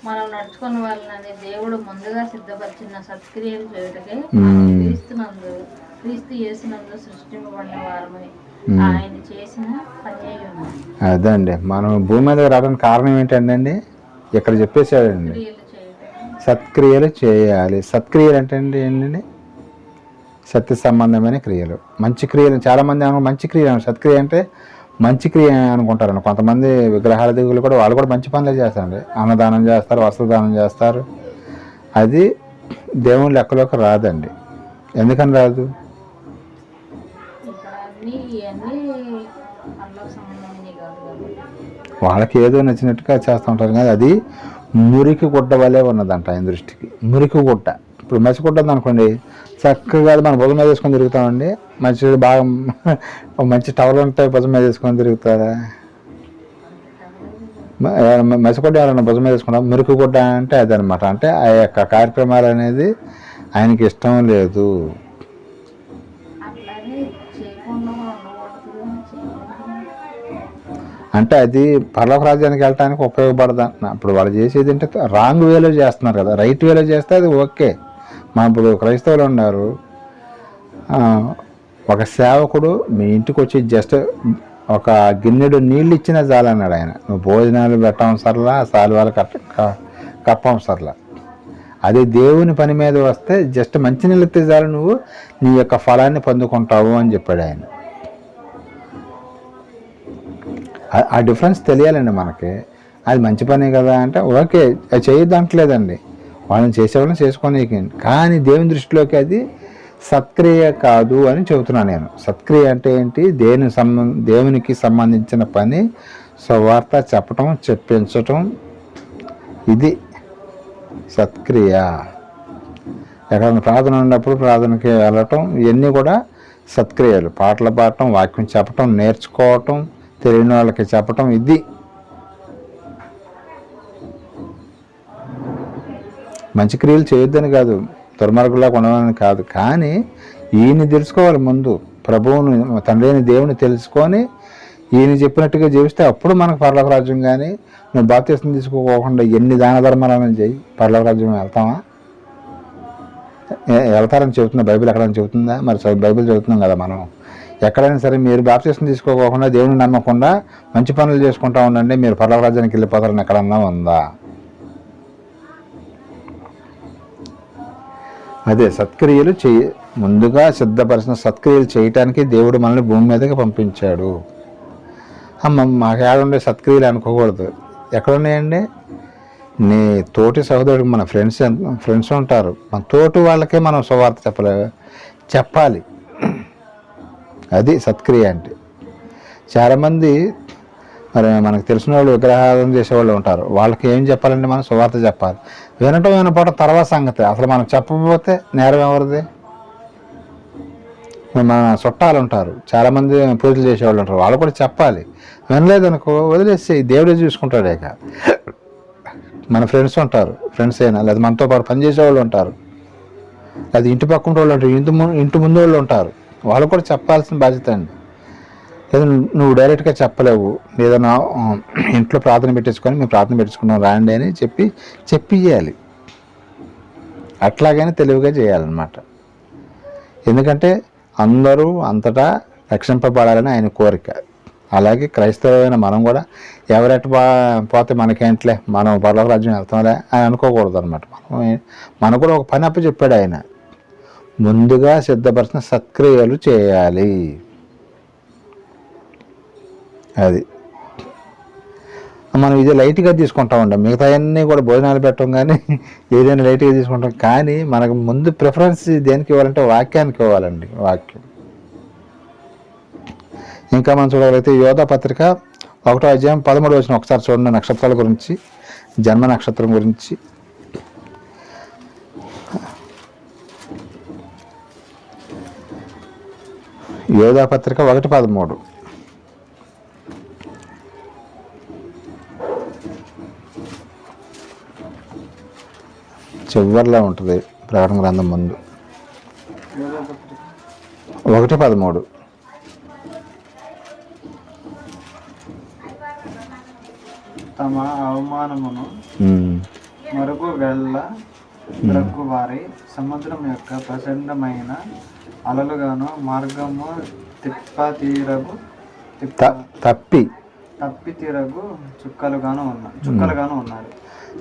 మనం నడుచుకున్న వాళ్ళని దేవుడు ముందుగా సిద్ధపరిచిన సత్క్రియలు చేయుటకే క్రీస్తు యేసునందు సృష్టింపబడిన వారమై ఆయన చేసిన పని. అదండి మనం భూమి మీద రావడానికి కారణం ఏంటండి? ఇక్కడ చెప్పేశాడండి, సత్క్రియలు చేయాలి. సత్క్రియలు అంటే ఏంటండి? సత్య సంబంధమైన క్రియలు, మంచి క్రియలు. చాలామంది మంచి క్రియ, సత్క్రియ అంటే మంచి క్రియ అనుకుంటారండి. కొంతమంది విగ్రహాల దిగులు కూడా వాళ్ళు కూడా మంచి పనులే చేస్తారండి. అన్నదానం చేస్తారు, వస్త్రదానం చేస్తారు. అది దేవుని లెక్కలోకి రాదండి. ఎందుకని రాదు? వాళ్ళకి ఏదో నచ్చినట్టుగా చేస్తూ ఉంటారు. కానీ అది మురికి గుడ్డ వలె ఉన్నదంట ఆయన దృష్టికి. మురికి గుడ్డ. ఇప్పుడు మసిగుడ్డ ఉందనుకోండి, చక్కగా మన భుజం మీద వేసుకొని తిరుగుతామండి. బాగా మంచి టవల్ ఉంటాయి, భుజం మీద వేసుకొని తిరుగుతారా? మసిగుడ్డ ఎవరన్నా భుజం మీద వేసుకుంటాం. మురికి గుడ్డ అంటే అదనమాట. అంటే ఆ యొక్క కార్యక్రమాలు అనేది ఆయనకి ఇష్టం లేదు. అంటే అది పరలోక రాజ్యానికి వెళ్ళటానికి ఉపయోగపడదా? ఇప్పుడు వాళ్ళు చేసేది అంటే రాంగ్ వేలో చేస్తున్నారు కదా. రైట్ వేలో చేస్తే అది ఓకే. ఇప్పుడు క్రైస్తవులు ఉన్నారు, ఒక సేవకుడు మీ ఇంటికి వచ్చి జస్ట్ ఒక గిన్నెడు నీళ్ళు ఇచ్చినా చాలన్నాడు ఆయన. నువ్వు భోజనాలు పెట్టవసరలా, సాల్వాలు కప్పవసరలా. అదే దేవుని పని మీద వస్తే జస్ట్ మంచినీళ్ళు ఇస్తే చాలు, నువ్వు నీ యొక్క ఫలాన్ని పొందుకుంటావు అని చెప్పాడు ఆయన. ఆ డిఫరెన్స్ తెలియాలండి మనకి. అది మంచి పనే కదా అంటే ఓకే, అది చేయొద్దంటలేదండి, వాళ్ళని చేసేవాళ్ళని చేసుకొని. కానీ దేవుని దృష్టిలోకి అది సత్క్రియ కాదు అని చెబుతున్నాను నేను. సత్క్రియ అంటే ఏంటి? దేవునికి సంబంధించిన పని సువార్త చెప్పటం, చెప్పించటం, ఇది సత్క్రియ. ఎక్కడైనా ప్రార్థన ఉన్నప్పుడు ప్రార్థనకి వెళ్ళటం, ఇవన్నీ కూడా సత్క్రియలు. పాటలు పాడటం, వాక్యం చెప్పటం, నేర్చుకోవటం, తెలియని వాళ్ళకి చెప్పటం, ఇది మంచి క్రియలు చేయొద్దని కాదు, దుర్మార్గులా ఉండమని కాదు. కానీ ఈయన తెలుసుకోవాలి ముందు, ప్రభువుని, తండ్రి అయిన దేవుని తెలుసుకొని ఈయన చెప్పినట్టుగా జీవిస్తే అప్పుడు మనకు పరలోక రాజ్యం. కానీ నువ్వు బాప్తిసం తీసుకోకుండా ఎన్ని దాన ధర్మాలను చేయి, పరలోక రాజ్యం వెళ్తామా? వెళ్తారని చెబుతుందా బైబిల్? ఎక్కడైనా చెబుతుందా? మరి బైబిల్ చదువుతున్నాం కదా మనం. ఎక్కడైనా సరే మీరు బాప్తిసం తీసుకోకుండా దేవుని నమ్మకుండా మంచి పనులు చేసుకుంటా ఉండండి, మీరు పరలోక రాజ్యానికి వెళ్ళిపోతారని ఎక్కడన్నా ఉందా? అదే సత్క్రియలు ముందుగా సిద్ధపరిచిన సత్క్రియలు చేయటానికి దేవుడు మనల్ని భూమి మీదకి పంపించాడు. మాకేడుండే సత్క్రియలు అనుకోకూడదు. ఎక్కడున్నాయండి? నీ తోటి సహోదరుడికి, మన ఫ్రెండ్స్ ఉంటారు, మన తోటి వాళ్ళకే మనం సువార్త చెప్పాలి. అది సత్క్రియ అంటే. చాలామంది మరి మనకు తెలిసిన వాళ్ళు విగ్రహాలను చేసేవాళ్ళు ఉంటారు, వాళ్ళకి ఏం చెప్పాలంటే మనం సువార్త చెప్పాలి. వినపోవడం తర్వాత సంగతి. అసలు మనం చెప్పకపోతే నేరం ఎవరిది? మన చుట్టాలు ఉంటారు, చాలామంది పూజలు చేసేవాళ్ళు ఉంటారు, వాళ్ళు కూడా చెప్పాలి. వినలేదనుకో వదిలేసి దేవుడే చూసుకుంటాడు. ఇక మన ఫ్రెండ్స్ ఉంటారు, ఫ్రెండ్స్ అయినా లేదా మనతో పాటు పనిచేసేవాళ్ళు ఉంటారు, లేదా ఇంటి పక్కన వాళ్ళు ఉంటారు, ఇంటి ముందు వాళ్ళు ఉంటారు, వాళ్ళు కూడా చెప్పాల్సిన బాధ్యత అండి. లేదా నువ్వు డైరెక్ట్గా చెప్పలేవు, ఏదైనా ఇంట్లో ప్రార్థన పెట్టించుకొని మేము ప్రార్థన పెట్టించుకున్నాం రాండి అని చెప్పియాలి. అట్లాగైనా తెలివిగా చేయాలన్నమాట. ఎందుకంటే అందరూ అంతటా రక్షింపబడాలని ఆయన కోరిక. అలాగే క్రైస్తవమైన మనం కూడా ఎవరెట్ పోతే మనకేంట్లే, మనం పరలోక రాజ్యం వెళ్తాంలే అని అనుకోకూడదు అనమాట. మనకు కూడా ఒక పని చెప్పాడు ఆయన, ముందుగా సిద్ధపరిచిన సత్క్రియలు చేయాలి. అది మనం ఇది లైట్గా తీసుకుంటా ఉంటాం, మిగతా అన్నీ కూడా భోజనాలు పెట్టడం కానీ ఏదైనా లైట్గా తీసుకుంటాం. కానీ మనకు ముందు ప్రిఫరెన్స్ దేనికి ఇవ్వాలంటే వాక్యానికి ఇవ్వాలండి, వాక్యం. ఇంకా మనం చూడగలిగితే యోధా పత్రిక 1వ అధ్యాయం 13వ వచనం ఒకసారి చూడండి. నక్షత్రాల గురించి, జన్మ నక్షత్రం గురించి. యోధా పత్రిక 1:13 చివర్లా ఉంటుంది ప్రకటన గ్రంథం ముందు. 1:13 తమ అవమానమును మరుగు వెళ్ళ గ్రగ్గు వారి సముద్రం యొక్క ప్రచండమైన అలలుగాను మార్గము తప్పి తీరగు చుక్కలుగాను ఉన్నారు.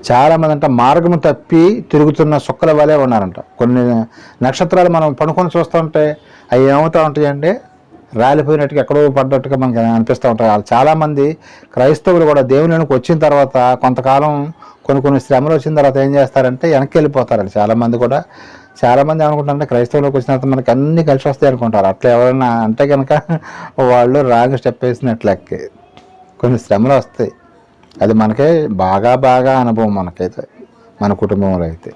చాలా మంది అంట మార్గము తప్పి తిరుగుతున్న చుక్కల వలె ఉన్నారంట. కొన్ని నక్షత్రాలు మనం పడుకొని చూస్తుంటే అవి ఏమవుతూ ఉంటాయండి, రాలిపోయినట్టుగా ఎక్కడో పడ్డట్టుగా మనకి అనిపిస్తూ ఉంటాయి. వాళ్ళు చాలామంది క్రైస్తవులు కూడా దేవునికి వచ్చిన తర్వాత కొంతకాలం కొన్ని శ్రమలు వచ్చిన తర్వాత ఏం చేస్తారంటే వెనక్కి వెళ్ళిపోతారండి. చాలామంది ఏమనుకుంటారంటే క్రైస్తవులకు వచ్చిన తర్వాత మనకి అన్నీ కలిసి వస్తాయి అనుకుంటారు. అట్లా ఎవరైనా అంటే కనుక వాళ్ళు రాంగ్ స్టెప్ వేసినట్లెక్కి కొన్ని శ్రమలు వస్తాయి. అది మనకే బాగా అనుభవం. మనకైతే మన కుటుంబంలో అయితే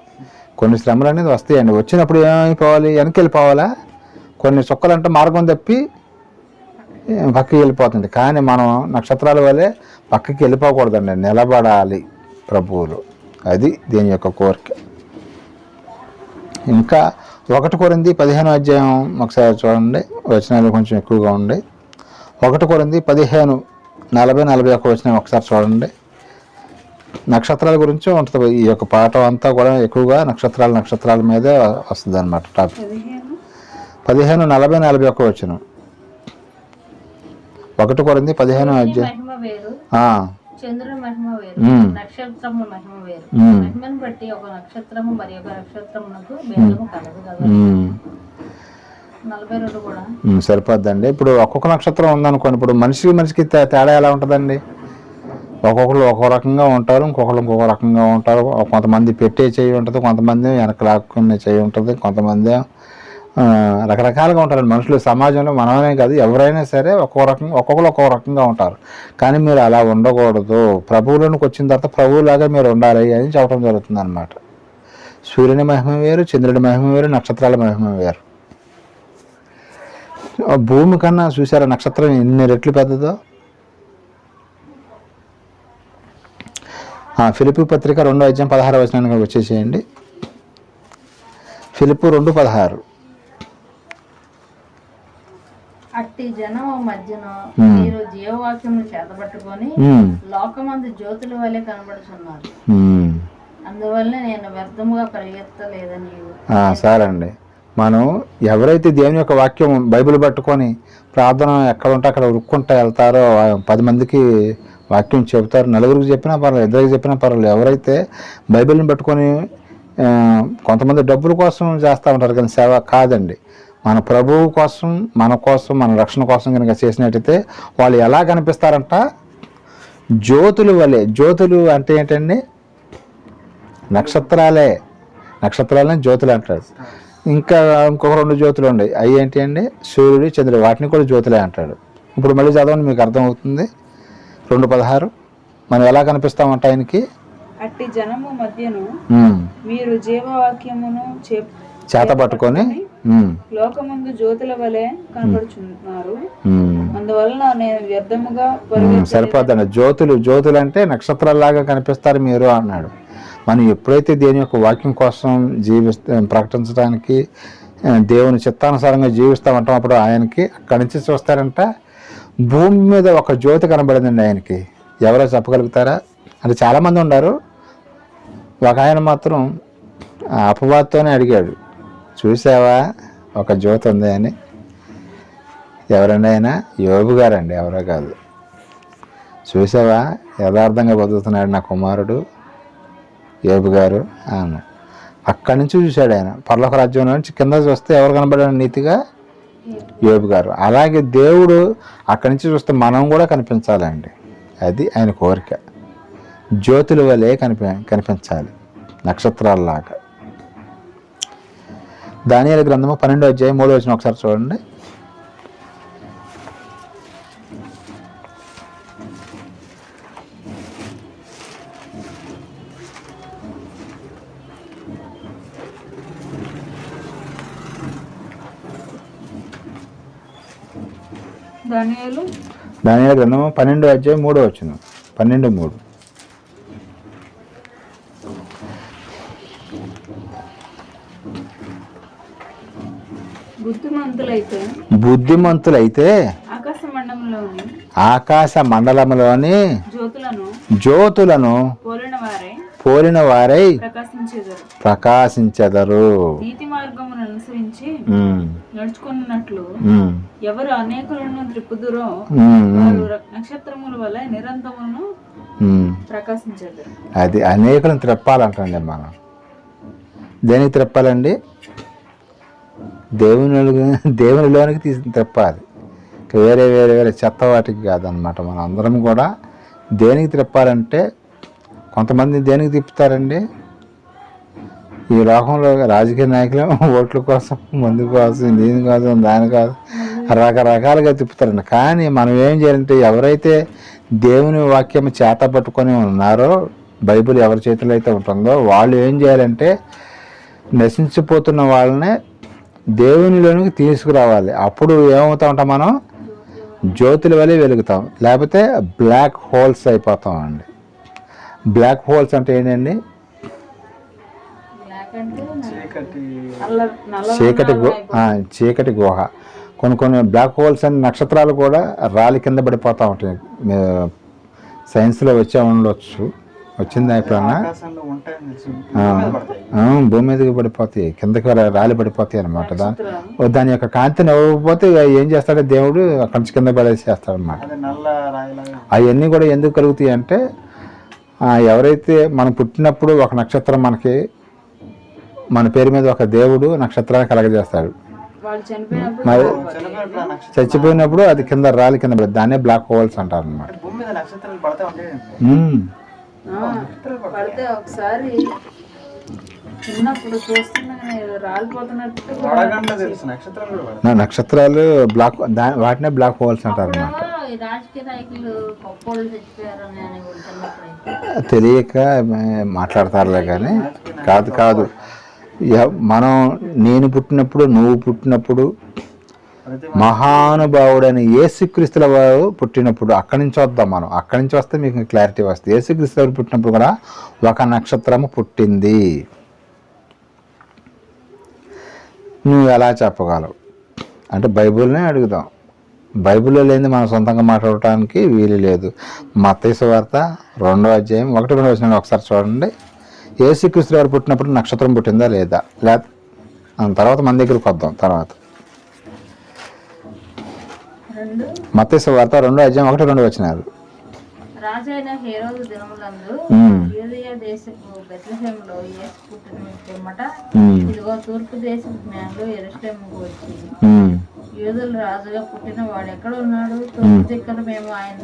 కొన్ని శ్రమలు అనేది వస్తాయండి. వచ్చినప్పుడు ఏమైపోవాలి, వెనక్కి వెళ్ళిపోవాలా? కొన్ని చుక్కలంటే మార్గం తప్పి పక్కకి వెళ్ళిపోతుంది. కానీ మనం నక్షత్రాల వల్లే పక్కకి వెళ్ళిపోకూడదండి, నిలబడాలి ప్రభువులు. అది దీని యొక్క కోరిక. ఇంకా 1 కొరింథీ 15వ అధ్యాయం ఒకసారి చూడండి, వచనాలు కొంచెం ఎక్కువగా ఉండే. 1 కొరింథీ 15:40-41 వచనం ఒకసారి చూడండి. నక్షత్రాల గురించి ఉంటుంది ఈ యొక్క పాఠం అంతా కూడా. ఎక్కువగా నక్షత్రాల మీదే వస్తుంది అనమాట టాపిక్. 15:40-41 వచనం. 1 కొరింథీ 15వ అధ్యాయం. చంద్రుని మహిమ వేరు, నక్షత్రము మహిమ వేరు. మహిమను బట్టి ఒక నక్షత్రము మరి ఒక నక్షత్రమునకు భేదము కలదు కదా. 42 కూడా సరిపోద్దండి. ఇప్పుడు ఒక్కొక్క నక్షత్రం ఉందనుకోండి, ఇప్పుడు మనిషికి తేడా ఎలా ఉంటుందండి? ఒక్కొక్కరు ఒక్కో రకంగా ఉంటారు, ఇంకొకరు ఇంకొక రకంగా ఉంటారు. కొంతమంది పెట్టే చేయి ఉంటుంది, కొంతమంది వెనక లాక్కునే చేయి ఉంటుంది, కొంతమంది రకరకాలుగా ఉంటారు మనుషులు. సమాజంలో మనమే కాదు, ఎవరైనా సరే ఒక్కొక్కరు ఒక్కొక్క రకంగా ఉంటారు. కానీ మీరు అలా ఉండకూడదు. ప్రభువులోనికి వచ్చిన తర్వాత ప్రభువులాగా మీరు ఉండాలి అని చెప్పడం జరుగుతుంది అన్నమాట. సూర్యుని మహిమ వేరు, చంద్రుడి మహిమ వేరు, నక్షత్రాల మహిమ వేరు. భూమి కన్నా చూసారా నక్షత్రం ఎన్ని రెట్లు పెద్దదో. ఫిలిప్పీ పత్రిక 2:16 వచ్చేసేయండి. ఫిలిప్పు 2:16. అట్టి జనం మధ్యన మీరు జీవవాక్యమును చేతబట్టుకొని లోకమందు జ్యోతుల వలె కనబడుతున్నారు. అందువల్ల నేను వ్యర్థముగా పరిగెత్తలేదని. సరే అండి, మనం ఎవరైతే దేవుని యొక్క వాక్యం బైబిల్ పట్టుకొని ప్రార్థన ఎక్కడ ఉంటే అక్కడ ఉరుక్కుంటా వెళ్తారో, 10 మందికి వాక్యం చెబుతారు, నలుగురికి చెప్పినా పర్వాలేదు, ఇద్దరికి చెప్పినా పర్వాలేదు. ఎవరైతే బైబిల్ని పట్టుకొని కొంతమంది డబ్బుల కోసం చేస్తూ ఉంటారు కానీ సేవ కాదండి. మన ప్రభువు కోసం, మన కోసం, మన రక్షణ కోసం కనుక చేసినట్టయితే వాళ్ళు ఎలా కనిపిస్తారంట? జ్యోతులు వలె. జ్యోతులు అంటే ఏంటండి? నక్షత్రాలనే జ్యోతులు అంటాడు. ఇంకా ఇంకొక 2 జ్యోతులు ఉన్నాయి, అవి ఏంటి అండి? సూర్యుడు, చంద్రుడు, వాటిని కూడా జ్యోతులే అంటాడు. ఇప్పుడు మళ్ళీ చదవండి, మీకు అర్థమవుతుంది. 2:16 మనం ఎలా కనిపిస్తామంట ఆయనకి? అట్టి జనము మధ్యను మీరు జీవవాక్యమును చేత పట్టుకొని లోకమందు జ్యోతుల వలె కనపడుచున్నారు. అందువలన నేను వ్యర్థముగా సరిపోద్దండి. జ్యోతులు అంటే నక్షత్రాల్లాగా కనిపిస్తారు మీరు అన్నాడు. మనం ఎప్పుడైతే దేని యొక్క వాక్యం కోసం ప్రకటించడానికి దేవుని చిత్తానుసారంగా జీవిస్తామంటాం, అప్పుడు ఆయనకి అక్కడి నుంచి చూస్తారంట భూమి మీద ఒక జ్యోతి కనబడిందండి ఆయనకి. ఎవరో చెప్పగలుగుతారా? అంటే చాలామంది ఉన్నారు. ఒక ఆయన మాత్రం అపవాదుతోనే అడిగాడు, చూసావా ఒక జ్యోతి ఉంది అని. ఎవరండి ఆయన? యోబు గారండి, ఎవరో కాదు. చూసావా యథార్థంగా బతుకుతున్నాడు నా కుమారుడు యోబు గారు అన్నాడు. అక్కడి నుంచి చూశాడు ఆయన. పరలోక రాజ్యంలో నుంచి కింద చూస్తే ఎవరు కనబడాడు నీతిగా? యోబు గారు. అలాగే దేవుడు అక్కడి నుంచి చూస్తే మనం కూడా కనిపించాలండి. అది ఆయన కోరిక. జ్యోతుల వలె కనిపించాలి, నక్షత్రాలలాగా. దానియేలు గ్రంథము 12:3 ఒకసారి చూడండి. దానియేలు గ్రంథము 12:3 12:3. బుద్ధిమంతులైతే ఆకాశ మండలంలోని జ్యోతులను పోలిన వారై ప్రకాశించెదరు. నీతి మార్గమును అనుసరించి నడుచుకున్నట్లు ఎవరు అనేకులను త్రిప్పుదురో వారు నక్షత్రముల వలె నిరంతరమును ప్రకాశించెదరు. అది అనేకులను త్రిప్పాలంటండి. మనం దేనికి త్రిప్పాలండి? దేవునిలోనికి తీసి త్రిప్పాలి. వేరే వేరే వేరే చెత్త వాటికి కాదనమాట. మనం అందరం కూడా దేనికి త్రిప్పాలంటే, కొంతమంది దేనికి తిప్పుతారండి? ఈ లోకంలో రాజకీయ నాయకులు ఓట్ల కోసం, మందు కోసం, దీని కోసం, దాని కోసం రకరకాలుగా తిప్పుతారండి. కానీ మనం ఏం చేయాలంటే, ఎవరైతే దేవుని వాక్యం చేత పట్టుకొని ఉన్నారో, బైబిల్ ఎవరి చేతిలో అయితే ఉంటుందో వాళ్ళు ఏం చేయాలంటే, నశించిపోతున్న వాళ్ళనే దేవునిలోనికి తీసుకురావాలి. అప్పుడు ఏమవుతా ఉంటాం? మనం జ్యోతుల వలె వెలుగుతాం. లేకపోతే బ్లాక్ హోల్స్ అయిపోతాం అండి. బ్లాక్ హోల్స్ అంటే ఏంటండి? చీకటి గుహ. కొన్ని బ్లాక్ హోల్స్ అని నక్షత్రాలు కూడా రాలి కింద పడిపోతూ ఉంటాయి. సైన్స్లో వచ్చే ఉండొచ్చు, వచ్చిందా ఎప్పుడన్నా? భూమి మీదకి పడిపోతాయి, కిందకి రాలి పడిపోతాయి అనమాట. దాని యొక్క కాంతిని ఇవ్వకపోతే ఏం చేస్తాడో దేవుడు అక్కడి నుంచి కింద పడేసేస్తాడు అనమాట. అవన్నీ కూడా ఎందుకు కలుగుతాయి అంటే, ఎవరైతే మనం పుట్టినప్పుడు ఒక నక్షత్రం మనకి, మన పేరు మీద ఒక దేవుడు నక్షత్రాన్ని కలగజేస్తాడు. మరి చచ్చిపోయినప్పుడు అది కింద రాలి కింద పడి, దాన్నే బ్లాక్ హోల్స్ అంటారు అనమాట. మీద నక్షత్రాలు పడతా ఉంటాయండి. పడితే ఒకసారి చిన్నప్పుడు చూస్తున్నా రాలిపోతున్నట్టు పడగంట తెలుసు, నక్షత్రాలు కూడా పడతాయి. నక్షత్రాలు బ్లాక్ వాటినే బ్లాక్ హోల్స్ అంటారు అన్నమాట. ఈ రాజకీయ నాయకులు గొప్పోళ్ళు చచ్చిపోయారని అని కూడా చిన్నప్పుడు తెలియక మాట్లాడతారులే కానీ కాదు మనం నేను పుట్టినప్పుడు నువ్వు పుట్టినప్పుడు మహానుభావుడైన యేసుక్రీస్తుల వారు పుట్టినప్పుడు అక్కడి నుంచి వద్దాం. మనం అక్కడి నుంచి వస్తే మీకు క్లారిటీ వస్తుంది. యేసుక్రీస్తుల వారు పుట్టినప్పుడు కూడా ఒక నక్షత్రము పుట్టింది. నువ్వు ఎలా చెప్పగలవు అంటే బైబిల్నే అడుగుదాం. బైబిల్లో లేనిది మనం సొంతంగా మాట్లాడటానికి వీలు లేదు. మత్తయి సువార్త 2వ అధ్యాయం 1-2 వచనాలు ఒకసారి చూడండి. యేసుక్రీస్తు వారు పుట్టినప్పుడు నక్షత్రం పుట్టిందా లేదా తర్వాత మన దగ్గరికి వద్దాం. తర్వాత మత్తయి సువార్త 2వ అధ్యాయం 1-2 వచనాలు. రాజైన హేరోదు దినములందు యూదయ దేశపు బెత్లెహేములో యేసు పుట్టిన పిమ్మట ఇదిగో తూర్పు దేశపు జ్ఞానులు యెరూషలేముకు వచ్చి యూదుల రాజుగా పుట్టిన వాడు ఎక్కడ ఉన్నాడు? తూర్పు దిక్కున మేము ఆయన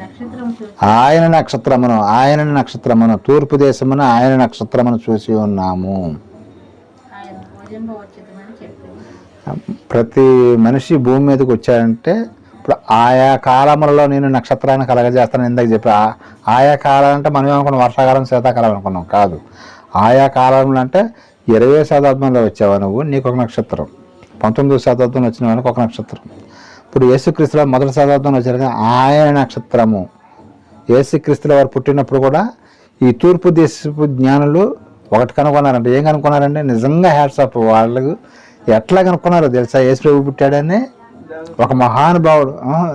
నక్షత్రమును తూర్పు దేశమున ఆయన నక్షత్రమును చూసి ఉన్నాము. ఆయన పూజింపవచ్చితమని చెప్పింది. ప్రతి మనిషి భూమి మీదకి వచ్చాడంటే ఇప్పుడు ఆయా కాలములలో నేను నక్షత్రాన్ని కలగజేస్తాను. ఇందాక చెప్పి ఆయా కాలం అంటే మనం ఏమనుకున్నాం వర్షాకాలం శీతాకాలం అనుకున్నాం. కాదు, ఆయా కాలంలో అంటే 20వ శతాబ్దంలో వచ్చావా నువ్వు, నీకు ఒక నక్షత్రం. 19వ శతాబ్దంలో వచ్చిన వానికి ఒక నక్షత్రం. ఇప్పుడు యేసుక్రీస్తుల మొదటి శతాబ్దంలో వచ్చారు కదా ఆయన నక్షత్రము. యేసుక్రీస్తుల వారు పుట్టినప్పుడు కూడా ఈ తూర్పు దేశపు జ్ఞానులు ఒకటి కనుక్కున్నారంటే ఏం కనుక్కున్నారంటే నిజంగా హ్యాట్స్ ఆఫ్ వాళ్ళకు. ఎట్లా కనుక్కున్నారో తెలుసా? యేసు ప్రభు పుట్టాడని ఒక మహానుభావుడు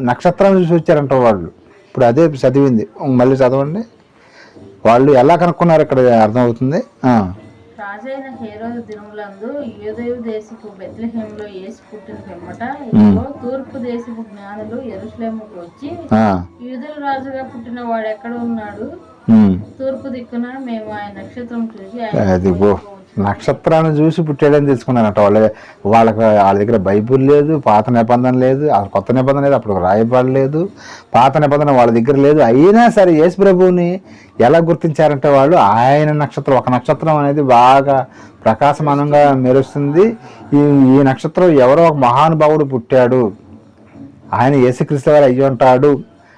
నక్షత్రం చూసి వచ్చారంట వాళ్ళు. ఇప్పుడు అదే చదివింది, మళ్ళీ చదవండి. వాళ్ళు ఎలా కనుక్కున్నారు ఇక్కడ అర్థమవుతుంది. రాజైన హేరోదు దినములందు యూదయ దేశపు బెత్లెహేములో యేసు పుట్టిన పిమ్మట ఇదిగో తూర్పు దేశపు జ్ఞానులు యెరూషలేముకు వచ్చి యూదుల రాజుగా పుట్టిన వాడు ఎక్కడ ఉన్నాడు? తూర్పు దిక్కున మేము ఆయన నక్షత్రం చూసి అదిగో నక్షత్రాన్ని చూసి పుట్టాడని తెలుసుకున్నారంట. వాళ్ళ దగ్గర బైబుల్ లేదు, పాత నిబంధన లేదు, కొత్త నిబంధన లేదు, అప్పుడు రాయబడలేదు, పాత నిబంధన వాళ్ళ దగ్గర లేదు. అయినా సరే యేసు ప్రభువుని ఎలా గుర్తించారంటే వాళ్ళు ఆయన నక్షత్రం, ఒక నక్షత్రం అనేది బాగా ప్రకాశమానంగా మెరుస్తుంది. ఈ నక్షత్రం ఎవరో ఒక మహానుభావుడు పుట్టాడు, ఆయన యేసుక్రీస్తు వారు అయ్యి ఉంటాడు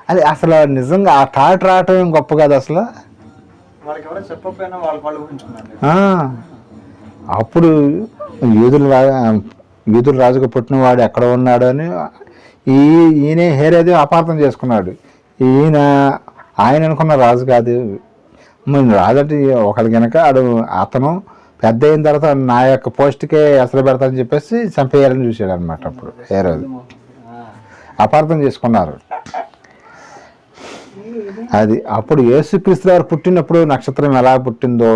అని అసలు నిజంగా ఆ థాట్ రావటం గొప్ప కాదు అసలు. అప్పుడు యూదుల రాజుగా పుట్టినవాడు ఎక్కడ ఉన్నాడు అని ఈయన హేరోదు అపార్థం చేసుకున్నాడు. ఆయన అనుకున్న రాజు కాదు. రాజు అంటే ఒకరి కనుక అతను పెద్ద అయిన తర్వాత నా యొక్క పోస్ట్కే అసలు పెడతానని చెప్పేసి చంపేయాలని చూశాడు అనమాట. అప్పుడు హేరోదు అపార్థం చేసుకున్నారు. అది అప్పుడు యేసుక్రీస్తు వారు పుట్టినప్పుడు నక్షత్రం ఎలా పుట్టిందో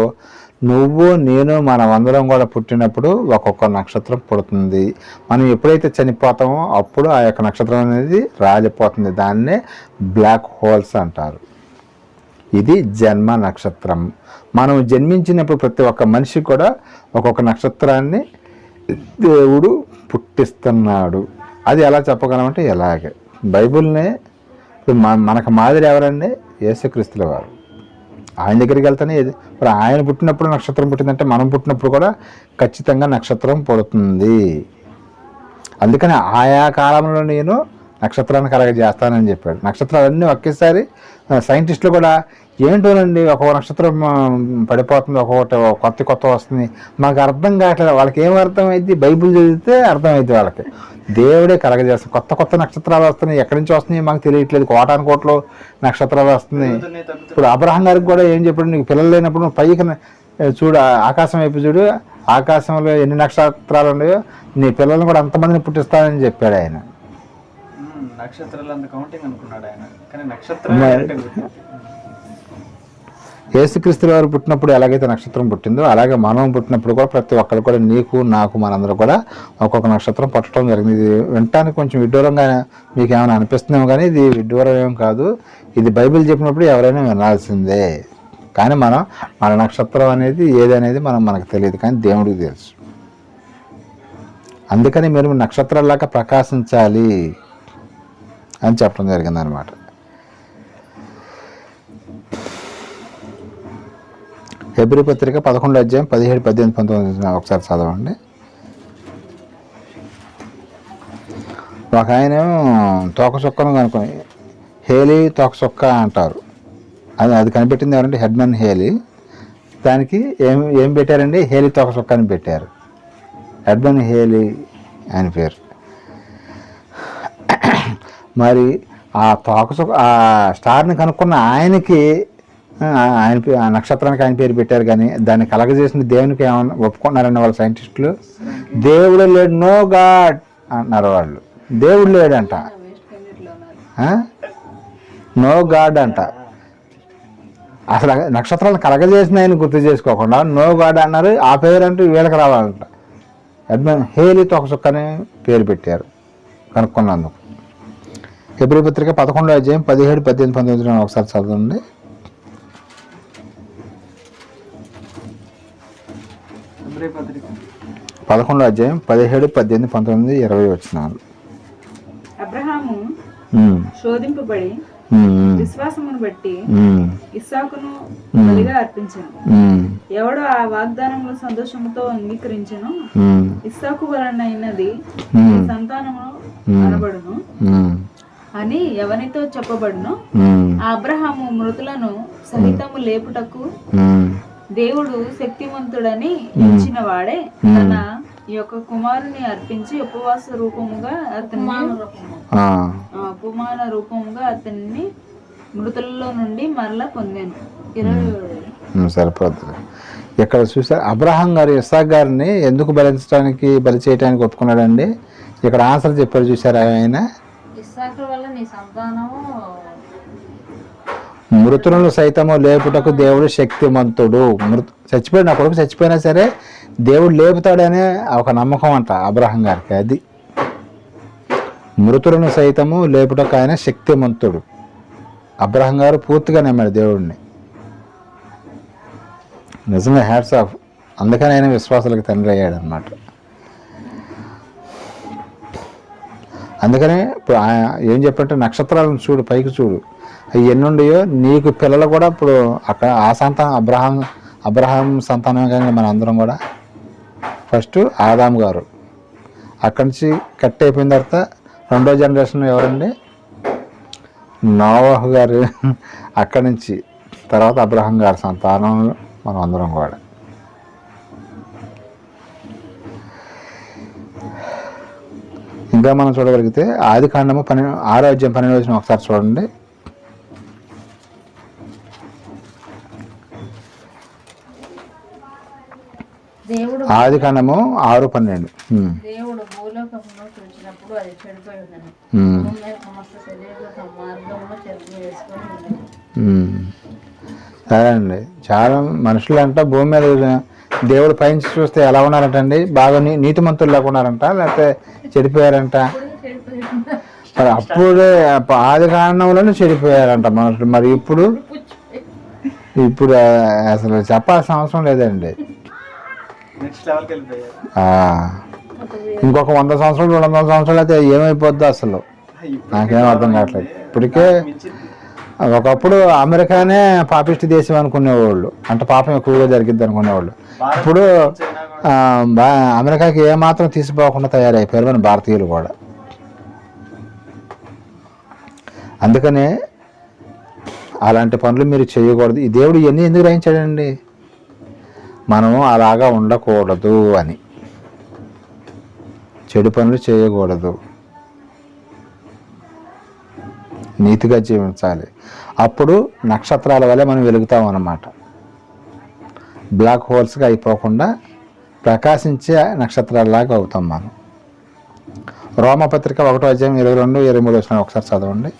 నువ్వు నేను మనమందరం కూడా పుట్టినప్పుడు ఒక్కొక్క నక్షత్రం పుడుతుంది. మనం ఎప్పుడైతే చనిపోతామో అప్పుడు ఆ యొక్క నక్షత్రం అనేది రాలిపోతుంది. దాన్నే బ్లాక్ హోల్స్ అంటారు. ఇది జన్మ నక్షత్రం. మనం జన్మించినప్పుడు ప్రతి ఒక్క మనిషి కూడా ఒక్కొక్క నక్షత్రాన్ని దేవుడు పుట్టిస్తున్నాడు. అది ఎలా చెప్పగలమంటే ఎలాగే బైబిల్నే మనకు మాదిరి ఎవరండి? యేసుక్రీస్తుల వారు. ఆయన దగ్గరికి వెళ్తానే ఇప్పుడు ఆయన పుట్టినప్పుడు నక్షత్రం పుట్టిందంటే మనం పుట్టినప్పుడు కూడా ఖచ్చితంగా నక్షత్రం పుడుతుంది. అందుకని ఆయా కాలంలో నేను నక్షత్రాన్ని కలగజేస్తానని చెప్పాడు. నక్షత్రాలన్నీ ఒకేసారి సైంటిస్టులు కూడా ఏంటోనండి ఒక్కొక్క నక్షత్రం పడిపోతుంది, ఒక్కొక్కటి కొత్త వస్తుంది, మాకు అర్థం కావట్లేదు. వాళ్ళకి ఏం అర్థమైంది? బైబిల్ చదివితే అర్థమైంది వాళ్ళకి. దేవుడే కలగజేస్తాం. కొత్త నక్షత్రాలు వస్తున్నాయి, ఎక్కడి నుంచి వస్తున్నాయి మాకు తెలియట్లేదు. కోటాను నక్షత్రాలు వస్తున్నాయి. ఇప్పుడు అబ్రహాం గారికి కూడా ఏం చెప్పాడు? నీకు పిల్లలు లేనప్పుడు నువ్వు పైకి చూడు, ఆకాశం వైపు చూడు, ఆకాశంలో ఎన్ని నక్షత్రాలు ఉన్నాయో నీ పిల్లల్ని కూడా అంతమందిని పుట్టిస్తానని చెప్పాడు ఆయన. యేసుక్రీస్తు వారు పుట్టినప్పుడు ఎలాగైతే నక్షత్రం పుట్టిందో అలాగే మనం పుట్టినప్పుడు కూడా ప్రతి ఒక్కరు కూడా నీకు నాకు మనందరూ కూడా ఒక్కొక్క నక్షత్రం పుట్టడం జరిగింది. ఇది వినటానికి కొంచెం విడ్డూరంగా మీకు ఏమైనా అనిపిస్తుందేమో కానీ ఇది విడ్డూరం ఏం కాదు. ఇది బైబిల్ చెప్పినప్పుడు ఎవరైనా వినాల్సిందే. కానీ మన నక్షత్రం అనేది ఏదనేది మనకు తెలియదు, కానీ దేవుడికి తెలుసు. అందుకని మీరు నక్షత్రాలాగా ప్రకాశించాలి అని చెప్పడం జరిగిందనమాట. హెబ్రీ పత్రిక 11 అధ్యాయం 17, 18, 19 ఒకసారి చదవండి. ఒక ఆయన తోక చొక్కను కనుక్కొని, హేలీ తోక చొక్క అంటారు. అది కనిపెట్టింది ఎవరంటే హెడ్మన్ హేలీ. దానికి ఏం పెట్టారండి? హేలీ తోక చొక్క అని పెట్టారు. హెడ్మన్ హేలీ అని పేరు. మరి ఆ తోక చొక్క ఆ స్టార్ని కనుక్కున్న ఆయనకి ఆ నక్షత్రానికి ఆయన పేరు పెట్టారు. కానీ దాన్ని కలగజేసిన దేవునికి ఏమన్నా ఒప్పుకున్నారండి వాళ్ళ సైంటిస్టులు? దేవుడు లేడు, నో గాడ్ అంటున్నారు వాళ్ళు. దేవుడు లేడంట, నో గాడ్ అంట. అసలు నక్షత్రాలను కలగజేసిన ఆయన గుర్తు చేసుకోకుండా నో గాడ్ అన్నారు. ఆ పేరు అంటూ వీళ్ళకి రావాలంట. ఎడ్మన్ హేలీ తోక చుక్కని పేరు పెట్టారు కనుక్కున్నందుకు. హెబ్రీ పత్రిక 11 అధ్యాయం 17, 18, 19 ఒకసారి చదవండి. హెబ్రీ పత్రిక 11 అధ్యాయం 17, 18, 19, 20 వచనాలు. అబ్రహాము శోధింపబడి విశ్వాసమును బట్టి ఇస్సాకును బలిగా అర్పించెను. ఎవడు ఆ వాగ్దానములు సంతోషముతో అంగీకరించెను, ఇస్సాకు వలనైనది సంతానము అనబడును అని ఎవనితో చెప్పబడును. ఆ అబ్రహాము మృతులను సహితము లేపుటకు దేవుడు శక్తివంతుడని ఎంచిన వాడే తన ఈ యొక్క కుమారుని అర్పించి ఉపమాన రూపముగా అతన్ని మృతులలో నుండి మరలా పొందాను. 27 సరిపోతుంది. ఇక్కడ చూసారు అబ్రహాం గారు ఇస్సాకు గారిని ఎందుకు బలి చేయడానికి ఒప్పుకున్నాడండి? ఇక్కడ ఆన్సర్ చెప్పారు చూసారు. ఆయన ఇస్సాకు వల్ల నీ సంతానము మృతులను సైతము లేపుటకు దేవుడు శక్తిమంతుడు. చచ్చిపోయిన నా కొడుకు చచ్చిపోయినా సరే దేవుడు లేపుతాడనే ఒక నమ్మకం అంట అబ్రహాం గారికి. అది మృతులను సైతము లేపుటకు ఆయన శక్తిమంతుడు. అబ్రహాం గారు పూర్తిగా నమ్మాడు దేవుడిని. నిజంగా హ్యాట్స్ ఆఫ్. అందుకని ఆయన విశ్వాసాలకు తండ్రి అయ్యాడు అనమాట. అందుకనే ఇప్పుడు ఏం చెప్పంటే నక్షత్రాలను చూడు, పైకి చూడు, అవి ఎన్నుండియో నీకు పిల్లలు కూడా ఇప్పుడు అక్కడ ఆ సంతానం అబ్రహాం సంతానమే. కానీ మన అందరం కూడా ఫస్ట్ ఆదాము గారు, అక్కడి నుంచి కట్ అయిపోయిన తర్వాత రెండో జనరేషన్ ఎవరండి? నోవహు గారు. అక్కడి నుంచి తర్వాత అబ్రహాం గారి సంతానంలో మనం అందరం కూడా. ఇంకా మనం చూడగలిగితే ఆది కాండము 6వ అధ్యాయం 12వ వచనం ఒకసారి చూడండి. ఆది కాండము 6:12. దేవుడు భూలోకమును చూచినప్పుడు అది చెడిపోయి ఉన్నది. సమస్త శరీర మార్గమును చెరుపు వేసుకొని. సరే అండి. చాలా మనుషులు అంట భూమి మీద దేవుడు పైనుంచి చూస్తే ఎలా ఉన్నారంటండి? బాగా నీతిమంతులు లేకుండా ఉన్నారంట, లేకపోతే చెడిపోయారంట. మరి అప్పుడే ఆది కాండంలోనే చెడిపోయారంట మనుషులు. మరి ఇప్పుడు అసలు చెప్పాల్సిన అవసరం లేదండి. ఇంకొక 100 సంవత్సరాలు 200 సంవత్సరాలు అయితే ఏమైపోద్దో అసలు నాకేం అర్థం కావట్లేదు. ఇప్పటికే ఒకప్పుడు అమెరికానే పాపిస్ట్ దేశం అనుకునేవాళ్ళు, అంటే పాపం ఎక్కువగా జరిగిద్ది అనుకునేవాళ్ళు. ఇప్పుడు అమెరికాకి ఏమాత్రం తీసిపోకుండా తయారైపోయారు మన భారతీయులు కూడా. అందుకనే అలాంటి పనులు మీరు చేయకూడదు. ఈ దేవుడు ఇవన్నీ ఎందుకు గ్రహించాడండి? మనము అలాగా ఉండకూడదు అని. చెడు పనులు చేయకూడదు, నీతిగా జీవించాలి. అప్పుడు నక్షత్రాల వల్ల మనం వెలుగుతాం అన్నమాట. బ్లాక్ హోల్స్గా అయిపోకుండా ప్రకాశించే నక్షత్రాలలాగా అవుతాం మనం. రోమపత్రిక 1వ అధ్యాయం 22, 23 వచనం ఒకసారి చదవండి.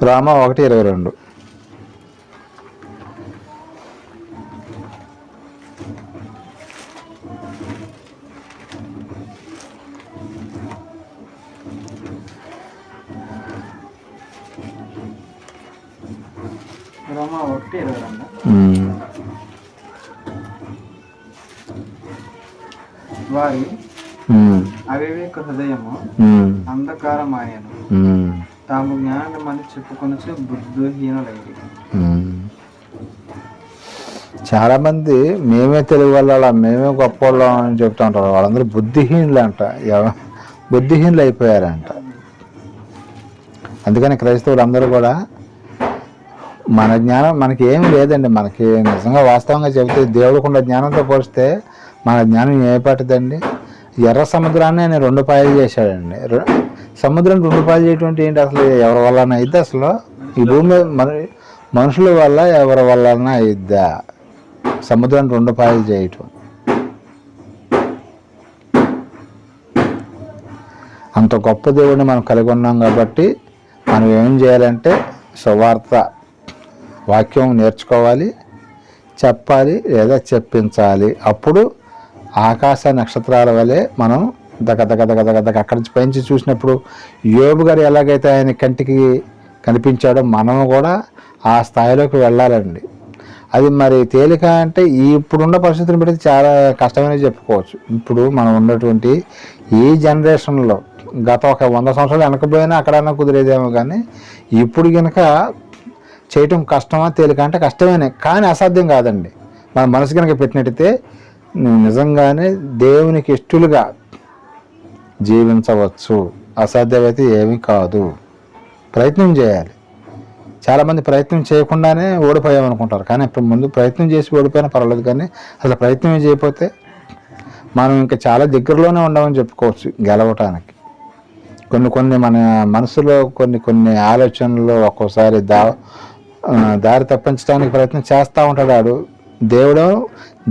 రోమ 1:22. రోమా 1:22. వారి అవివేక హృదయము అంధకారమాయను, తాము జ్ఞానమని చెప్పుకొనొచ్చు బుద్ధిహీనులైరి. చాలామంది మేమే తెలుగు వాళ్ళ, మేమే గొప్ప వాళ్ళం అని చెప్తూ ఉంటారు. వాళ్ళందరూ బుద్ధిహీనులు అంట, బుద్ధిహీనులు అయిపోయారంట. అందుకని క్రైస్తవులు అందరూ కూడా మన జ్ఞానం మనకి ఏమి లేదండి. మనకి నిజంగా వాస్తవంగా చెబితే దేవుడికున్న జ్ఞానంతో పోలిస్తే మన జ్ఞానం ఏపాటిదండి. ఎర్ర సముద్రాన్ని ఆయన 2 పాయలు చేశాడండి. సముద్రం 2 పాయలు చేయటువంటి ఏంటి అసలు? ఎవరి వల్లన అయిద్దా అసలు? ఈ భూమి మనుషుల వల్ల ఎవరి వల్లన అయిద్దా సముద్రాన్ని 2 పాయలు చేయటం? అంత గొప్ప దేవుడిని మనం కలిగి ఉన్నాం కాబట్టి మనం ఏం చేయాలంటే సువార్త వాక్యం నేర్చుకోవాలి, చెప్పాలి లేదా చెప్పించాలి. అప్పుడు ఆకాశ నక్షత్రాల వలె మనం దగ అక్కడి నుంచి పైనుంచి చూసినప్పుడు యోబు గారు ఎలాగైతే ఆయన కంటికి కనిపించాడో మనము కూడా ఆ స్థాయిలోకి వెళ్ళాలండి. అది మరి తేలిక అంటే ఇప్పుడున్న పరిస్థితులను బట్టి చాలా కష్టమని చెప్పుకోవచ్చు. ఇప్పుడు మనం ఉన్నటువంటి ఈ జనరేషన్లో గత ఒక 100 సంవత్సరాలు వెనకపోయినా అక్కడన్నా కుదిరేదేమో, కానీ ఇప్పుడు కనుక చేయటం కష్టమా తేలిక అంటే కష్టమేనే, కానీ అసాధ్యం కాదండి. మన మనసు కనుక పెట్టినట్టయితే నిజంగానే దేవునికి ఇష్టలుగా జీవించవచ్చు. అసాధ్యమైతే ఏమీ కాదు. ప్రయత్నం చేయాలి. చాలామంది ప్రయత్నం చేయకుండానే ఓడిపోయామనుకుంటారు, కానీ ఇప్పుడు ముందు ప్రయత్నం చేసి ఓడిపోయినా పర్వాలేదు, కానీ అసలు ప్రయత్నం చేయకపోతే మనం ఇంకా చాలా దగ్గరలోనే ఉండమని చెప్పుకోవచ్చు గెలవటానికి. కొన్ని మన మనసులో కొన్ని ఆలోచనలు ఒక్కోసారి దారి తప్పించడానికి ప్రయత్నం చేస్తూ ఉంటాడు. వాడు దేవుడు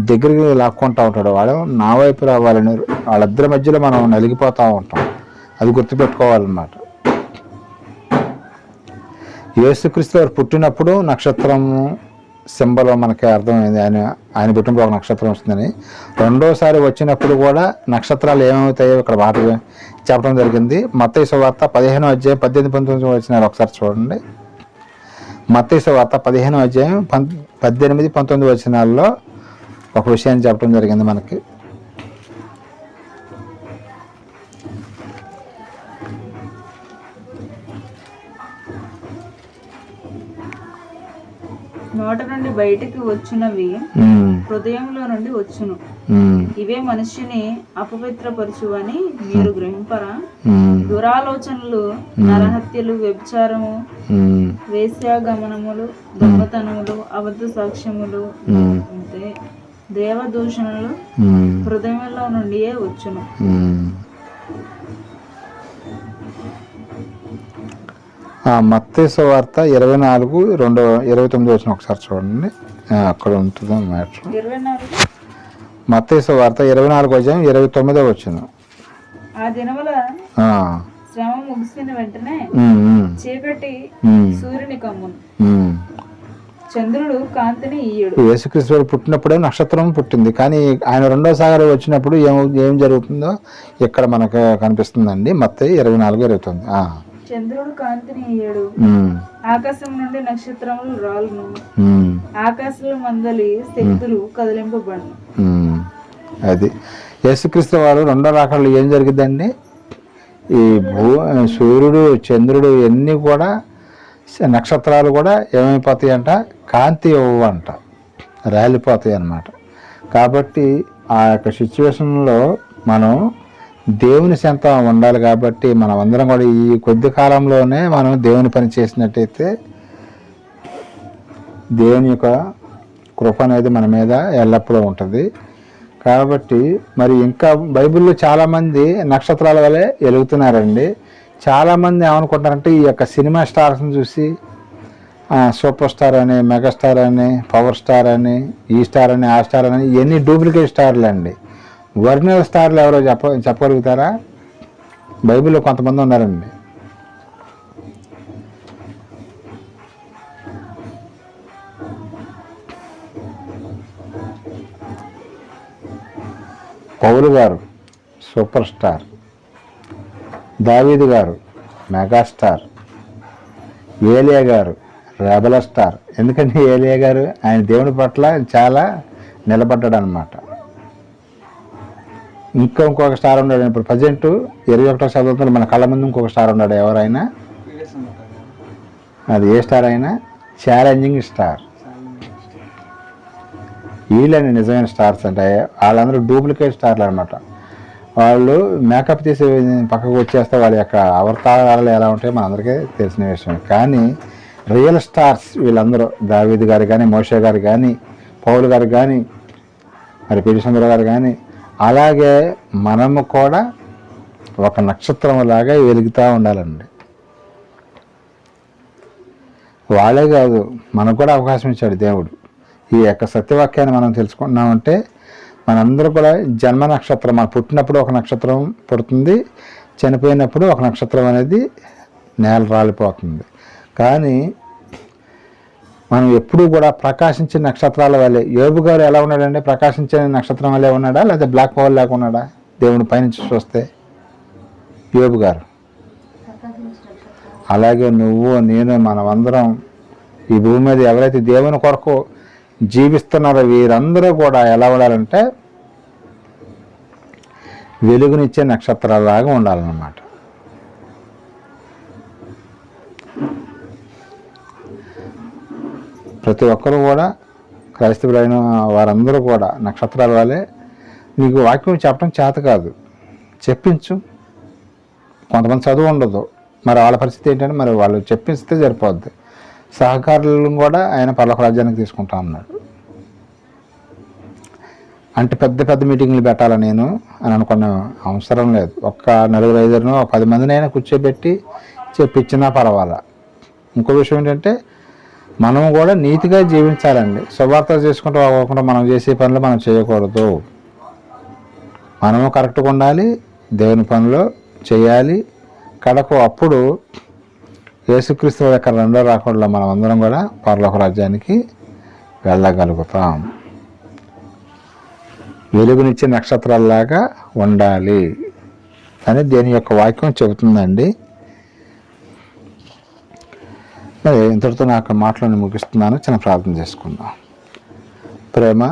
దగ్గరికి లాక్కుంటూ ఉంటాడు. వాడు నా వైపు రావాలని వాళ్ళిద్దరి మధ్యలో మనం నలిగిపోతూ ఉంటాం. అది గుర్తుపెట్టుకోవాలన్నమాట. యేసుక్రీస్తు వారు పుట్టినప్పుడు నక్షత్రము సింబల్ మనకి అర్థమైంది. ఆయన పుట్టినప్పుడు ఒక నక్షత్రం వస్తుందని. రెండోసారి వచ్చినప్పుడు కూడా నక్షత్రాలు ఏమవుతాయో ఇక్కడ మాట చెప్పడం జరిగింది. మత్తయి సువార్త 15వ అధ్యాయం 18-19 వచనాలు ఒకసారి చూడండి. మత్తయి సువార్త 15వ అధ్యాయం 18-19 వచనాల్లో ఒక విషయాన్ని చెప్పడం జరిగింది మనకి. నోట నుండి బయటికి వచ్చునవి హృదయంలో నుండి వచ్చును. ఇవే మనుష్యుని అపవిత్రపరచువని మీరు గ్రహింపరా? దురాలోచనలు, నరహత్యలు, వ్యభిచారము, వేశ్యాగమనములు, దొంగతనములు, అబద్ధ సాక్ష్యములు, అంటే దేవదూషణలు హృదయంలో నుండియే వచ్చును. మత్తయి సువార్త 24:29 వచ్చిన ఒకసారి చూడండి, అక్కడ ఉంటుంది మ్యాటర్. 24 మత్తయి సువార్త 24వ అధ్యాయం 29వ వచనం. ఆ దినముల శ్రమ ముగిసిన వెంటనే చీకటి సూర్యుని కమ్మును, చంద్రుడు కాంతిని ఇయ్యడు. యేసుక్రీస్తు పుట్టినప్పుడే నక్షత్రం పుట్టింది, కానీ ఆయన రెండోసారి వచ్చినప్పుడు ఏం జరుగుతుందో ఇక్కడ మనకు కనిపిస్తుందండి. మత్తయి 24:29. చంద్రుడు కాంతిని ఇయ్యడు, ఆకాశం నుండి నక్షత్రములు రాలును, ఆకాశంలో మందలి శక్తులు కదిలింపబడును. అది యేసుక్రీస్తు వారు రెండో రాకడలో ఏం జరిగిందండి? ఈ సూర్యుడు, చంద్రుడు ఇవన్నీ కూడా, నక్షత్రాలు కూడా ఏమైపోతాయి అంట? కాంతి ఇవ్వంట, రాలిపోతాయి అన్నమాట. కాబట్టి ఆ యొక్క సిచ్యువేషన్లో మనం దేవుని చెంత ఉండాలి. కాబట్టి మనం అందరం కూడా ఈ కొద్ది కాలంలోనే మనం దేవుని పని చేసినట్టయితే దేవుని యొక్క కృప అనేది మన మీద ఎల్లప్పుడూ ఉంటుంది. కాబట్టి మరి ఇంకా బైబిల్లో చాలామంది నక్షత్రాల వలె వెలుగుతున్నారండి. చాలామంది ఏమనుకుంటారంటే ఈ యొక్క సినిమా స్టార్స్ని చూసి సూపర్ స్టార్ అని, మెగాస్టార్ అని, పవర్ స్టార్ అని, ఈ స్టార్ అని, ఆ స్టార్ అని, ఇవన్నీ డూప్లికేట్ స్టార్లు అండి. ఒరిజినల్ స్టార్లు ఎవరో చెప్పగలుగుతారా? బైబిల్లో కొంతమంది ఉన్నారండి. పౌలు గారు సూపర్ స్టార్, దావీదు గారు మెగాస్టార్, ఏలియా గారు రెబల్ స్టార్. ఎందుకంటే ఏలియా గారు ఆయన దేవుని పట్ల చాలా నిలబడ్డాడు అన్నమాట. ఇంకొక స్టార్ ఉన్నాడు. ఇప్పుడు ప్రజెంట్ 21వ శతాబ్దంలో మన కళ్ళ ముందు ఇంకొక స్టార్ ఉన్నాడు. ఎవరైనా అది ఏ స్టార్ అయినా ఛాలెంజింగ్ స్టార్. వీళ్ళని నిజమైన స్టార్స్ అంటే వాళ్ళందరూ డూప్లికేట్ స్టార్లు అనమాట. వాళ్ళు మేకప్ తీసి పక్కకు వచ్చేస్తే వాళ్ళ యొక్క అవతారాలు ఎలా ఉంటాయో మనందరికీ తెలిసిన విషయం. కానీ రియల్ స్టార్స్ వీళ్ళందరూ దావీదు గారు కానీ, మోషే గారు కానీ, పౌలు గారు కానీ, మరి పి.డి. సుందరరావు గారు కానీ, అలాగే మనము కూడా ఒక నక్షత్రం లాగా వెలుగుతూ ఉండాలండి. వాళ్ళే కాదు, మనకు కూడా అవకాశం ఇచ్చాడు దేవుడు. ఈ యొక్క సత్యవాక్యాన్ని మనం తెలుసుకుంటున్నామంటే మనందరూ కూడా జన్మ నక్షత్రం, మనం పుట్టినప్పుడు ఒక నక్షత్రం పుడుతుంది, చనిపోయినప్పుడు ఒక నక్షత్రం అనేది నేల రాలిపోతుంది. కానీ మనం ఎప్పుడూ కూడా ప్రకాశించే నక్షత్రాల వల్లే. యోబు గారు ఎలా ఉన్నాడంటే ప్రకాశించే నక్షత్రం వల్లే ఉన్నాడా, లేదా బ్లాక్ హోల్ లేక ఉన్నాడా? దేవుని పైనుంచి చూస్తే యోబు గారు. అలాగే నువ్వు నేను మనమందరం ఈ భూమి మీద ఎవరైతే దేవుని కొరకు జీవిస్తున్నారో వీరందరూ కూడా ఎలా ఉండాలంటే వెలుగునిచ్చే నక్షత్రాలాగా ఉండాలన్నమాట. ప్రతి ఒక్కరూ కూడా క్రైస్తవులైన వారందరూ కూడా నక్షత్రాల వల్లే. నీకు వాక్యం చెప్పడం చేత కాదు, చెప్పించు. కొంతమంది చదువు ఉండదు, మరి వాళ్ళ పరిస్థితి ఏంటంటే మరి వాళ్ళు చెప్పిస్తే సరిపోద్ది. సహకారులను కూడా ఆయన పర్లోక రాజ్యానికి తీసుకుంటా ఉన్నాడు. అంటే పెద్ద పెద్ద మీటింగ్లు పెట్టాలా నేను అని అనుకున్న అవసరం లేదు. ఒక్క 4-5 10 మందినైనా కూర్చోబెట్టి చెప్పించినా పర్వాలా. ఇంకో విషయం ఏంటంటే మనం కూడా నీతిగా జీవించాలండి. శుభార్త చేసుకుంటూ అవ్వకుండా మనం చేసే పనులు మనం చేయకూడదు. మనము కరెక్ట్గా ఉండాలి, దేవుని పనులు చేయాలి. కడకు అప్పుడు యేసుక్రీస్తు యొక్క రెండో రాకడలో మనం అందరం కూడా పరలోక రాజ్యానికి వెళ్ళగలుగుతాం. వెలుగునిచ్చే నక్షత్రాల్లాగా ఉండాలి అని దేని యొక్క వాక్యం చెబుతుందండి. మరి ఇంతటితో నాకు మాటలను ముగిస్తున్నాను. చిన్న ప్రార్థన చేసుకుందాం. ప్రేమ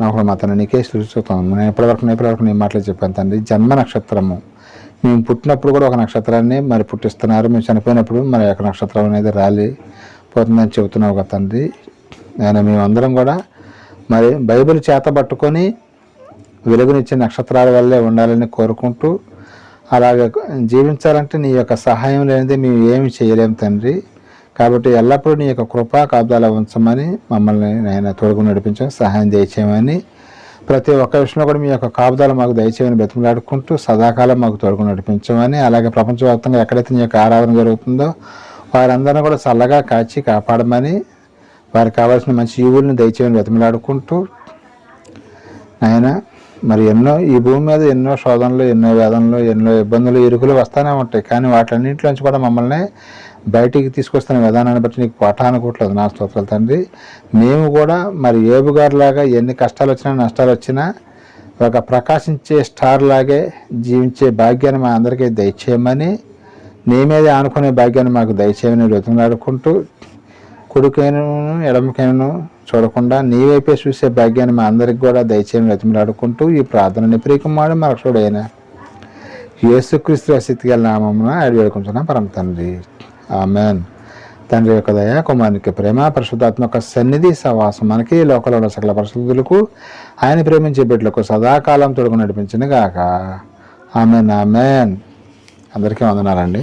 నాకు మా తన నీకే సృష్టిస్తాను. నేను ఎప్పటివరకు నేను మాటలు చెప్పాను తండ్రి. జన్మ నక్షత్రము, మేము పుట్టినప్పుడు కూడా ఒక నక్షత్రాన్ని మరి పుట్టిస్తున్నారు, మేము చనిపోయినప్పుడు మరి ఒక నక్షత్రం అనేది రాలిపోతుందని చెబుతున్నావు కదా తండ్రి. నేను మేమందరం కూడా మరి బైబిల్ చేతబట్టుకొని వెలుగునిచ్చే నక్షత్రాల వల్లే ఉండాలని కోరుకుంటూ అలాగే జీవించాలంటే నీ యొక్క సహాయం లేనిదే మేము ఏమి చేయలేము తండ్రి. కాబట్టి ఎల్లప్పుడూ నీ యొక్క కృపా కాపుదల ఉంచమని మమ్మల్ని నేను తోడుగు నడిపించమని సహాయం దయచేయమని, ప్రతి ఒక్క విషయంలో కూడా మీ యొక్క కాపుదల మాకు దయచేయమని బ్రతిమలాడుకుంటూ సదాకాలం మాకు తోడుగు నడిపించమని, అలాగే ప్రపంచవ్యాప్తంగా ఎక్కడైతే నీ యొక్క ఆరాధన జరుగుతుందో వారందరినీ కూడా చల్లగా కాచి కాపాడమని, వారికి కావాల్సిన మంచి ఈవుల్ని దయచేయమని బ్రతిమలాడుకుంటూ, ఆయన మరి ఈ భూమి మీద ఎన్నో శోధనలు, ఎన్నో వేదనలు, ఎన్నో ఇబ్బందులు, ఇరుకులు వస్తూనే ఉంటాయి. కానీ వాటిలన్నింటిలోంచి కూడా మమ్మల్ని బయటికి తీసుకొస్తున్న విధానాన్ని బట్టి నీకు కోటానుకోవట్లేదు నా స్తోత్రాలు తండ్రి. మేము కూడా మరి యోబు గారిలాగా ఎన్ని కష్టాలు వచ్చినా నష్టాలు వచ్చినా ఒక ప్రకాశించే స్టార్ లాగే జీవించే భాగ్యాన్ని మా అందరికీ దయచేయమని, నీ మీదే ఆనుకునే భాగ్యాన్ని మాకు దయచేయమని బ్రతిమలాడుకుంటూ, కుడికైనను ఎడమకైనను చూడకుండా నీ వైపే చూసే భాగ్యాన్ని మా అందరికి కూడా దయచేయమని బ్రతిమలాడుకుంటూ ఈ ప్రార్థనని ప్రియకుమారుడు మా రక్షకుడైన యేసుక్రీస్తు స్థితిగల నామమున అడిగి వేడుకుంటున్నాం పరమ తండ్రి. ఆమెన్. తండ్రి యొక్క దయ, కుమారునికి ప్రేమ, పరిశుద్ధాత్మ యొక్క సన్నిధి సహవాసం మనకి లోకంలో ఉన్న సకల పరిశుద్ధులకు ఆయన ప్రేమించే బిడ్డలకు సదాకాలం తోడుకు నడిపించిన గాక. ఆమెన్. ఆమెన్. అందరికీ వందనాలండి.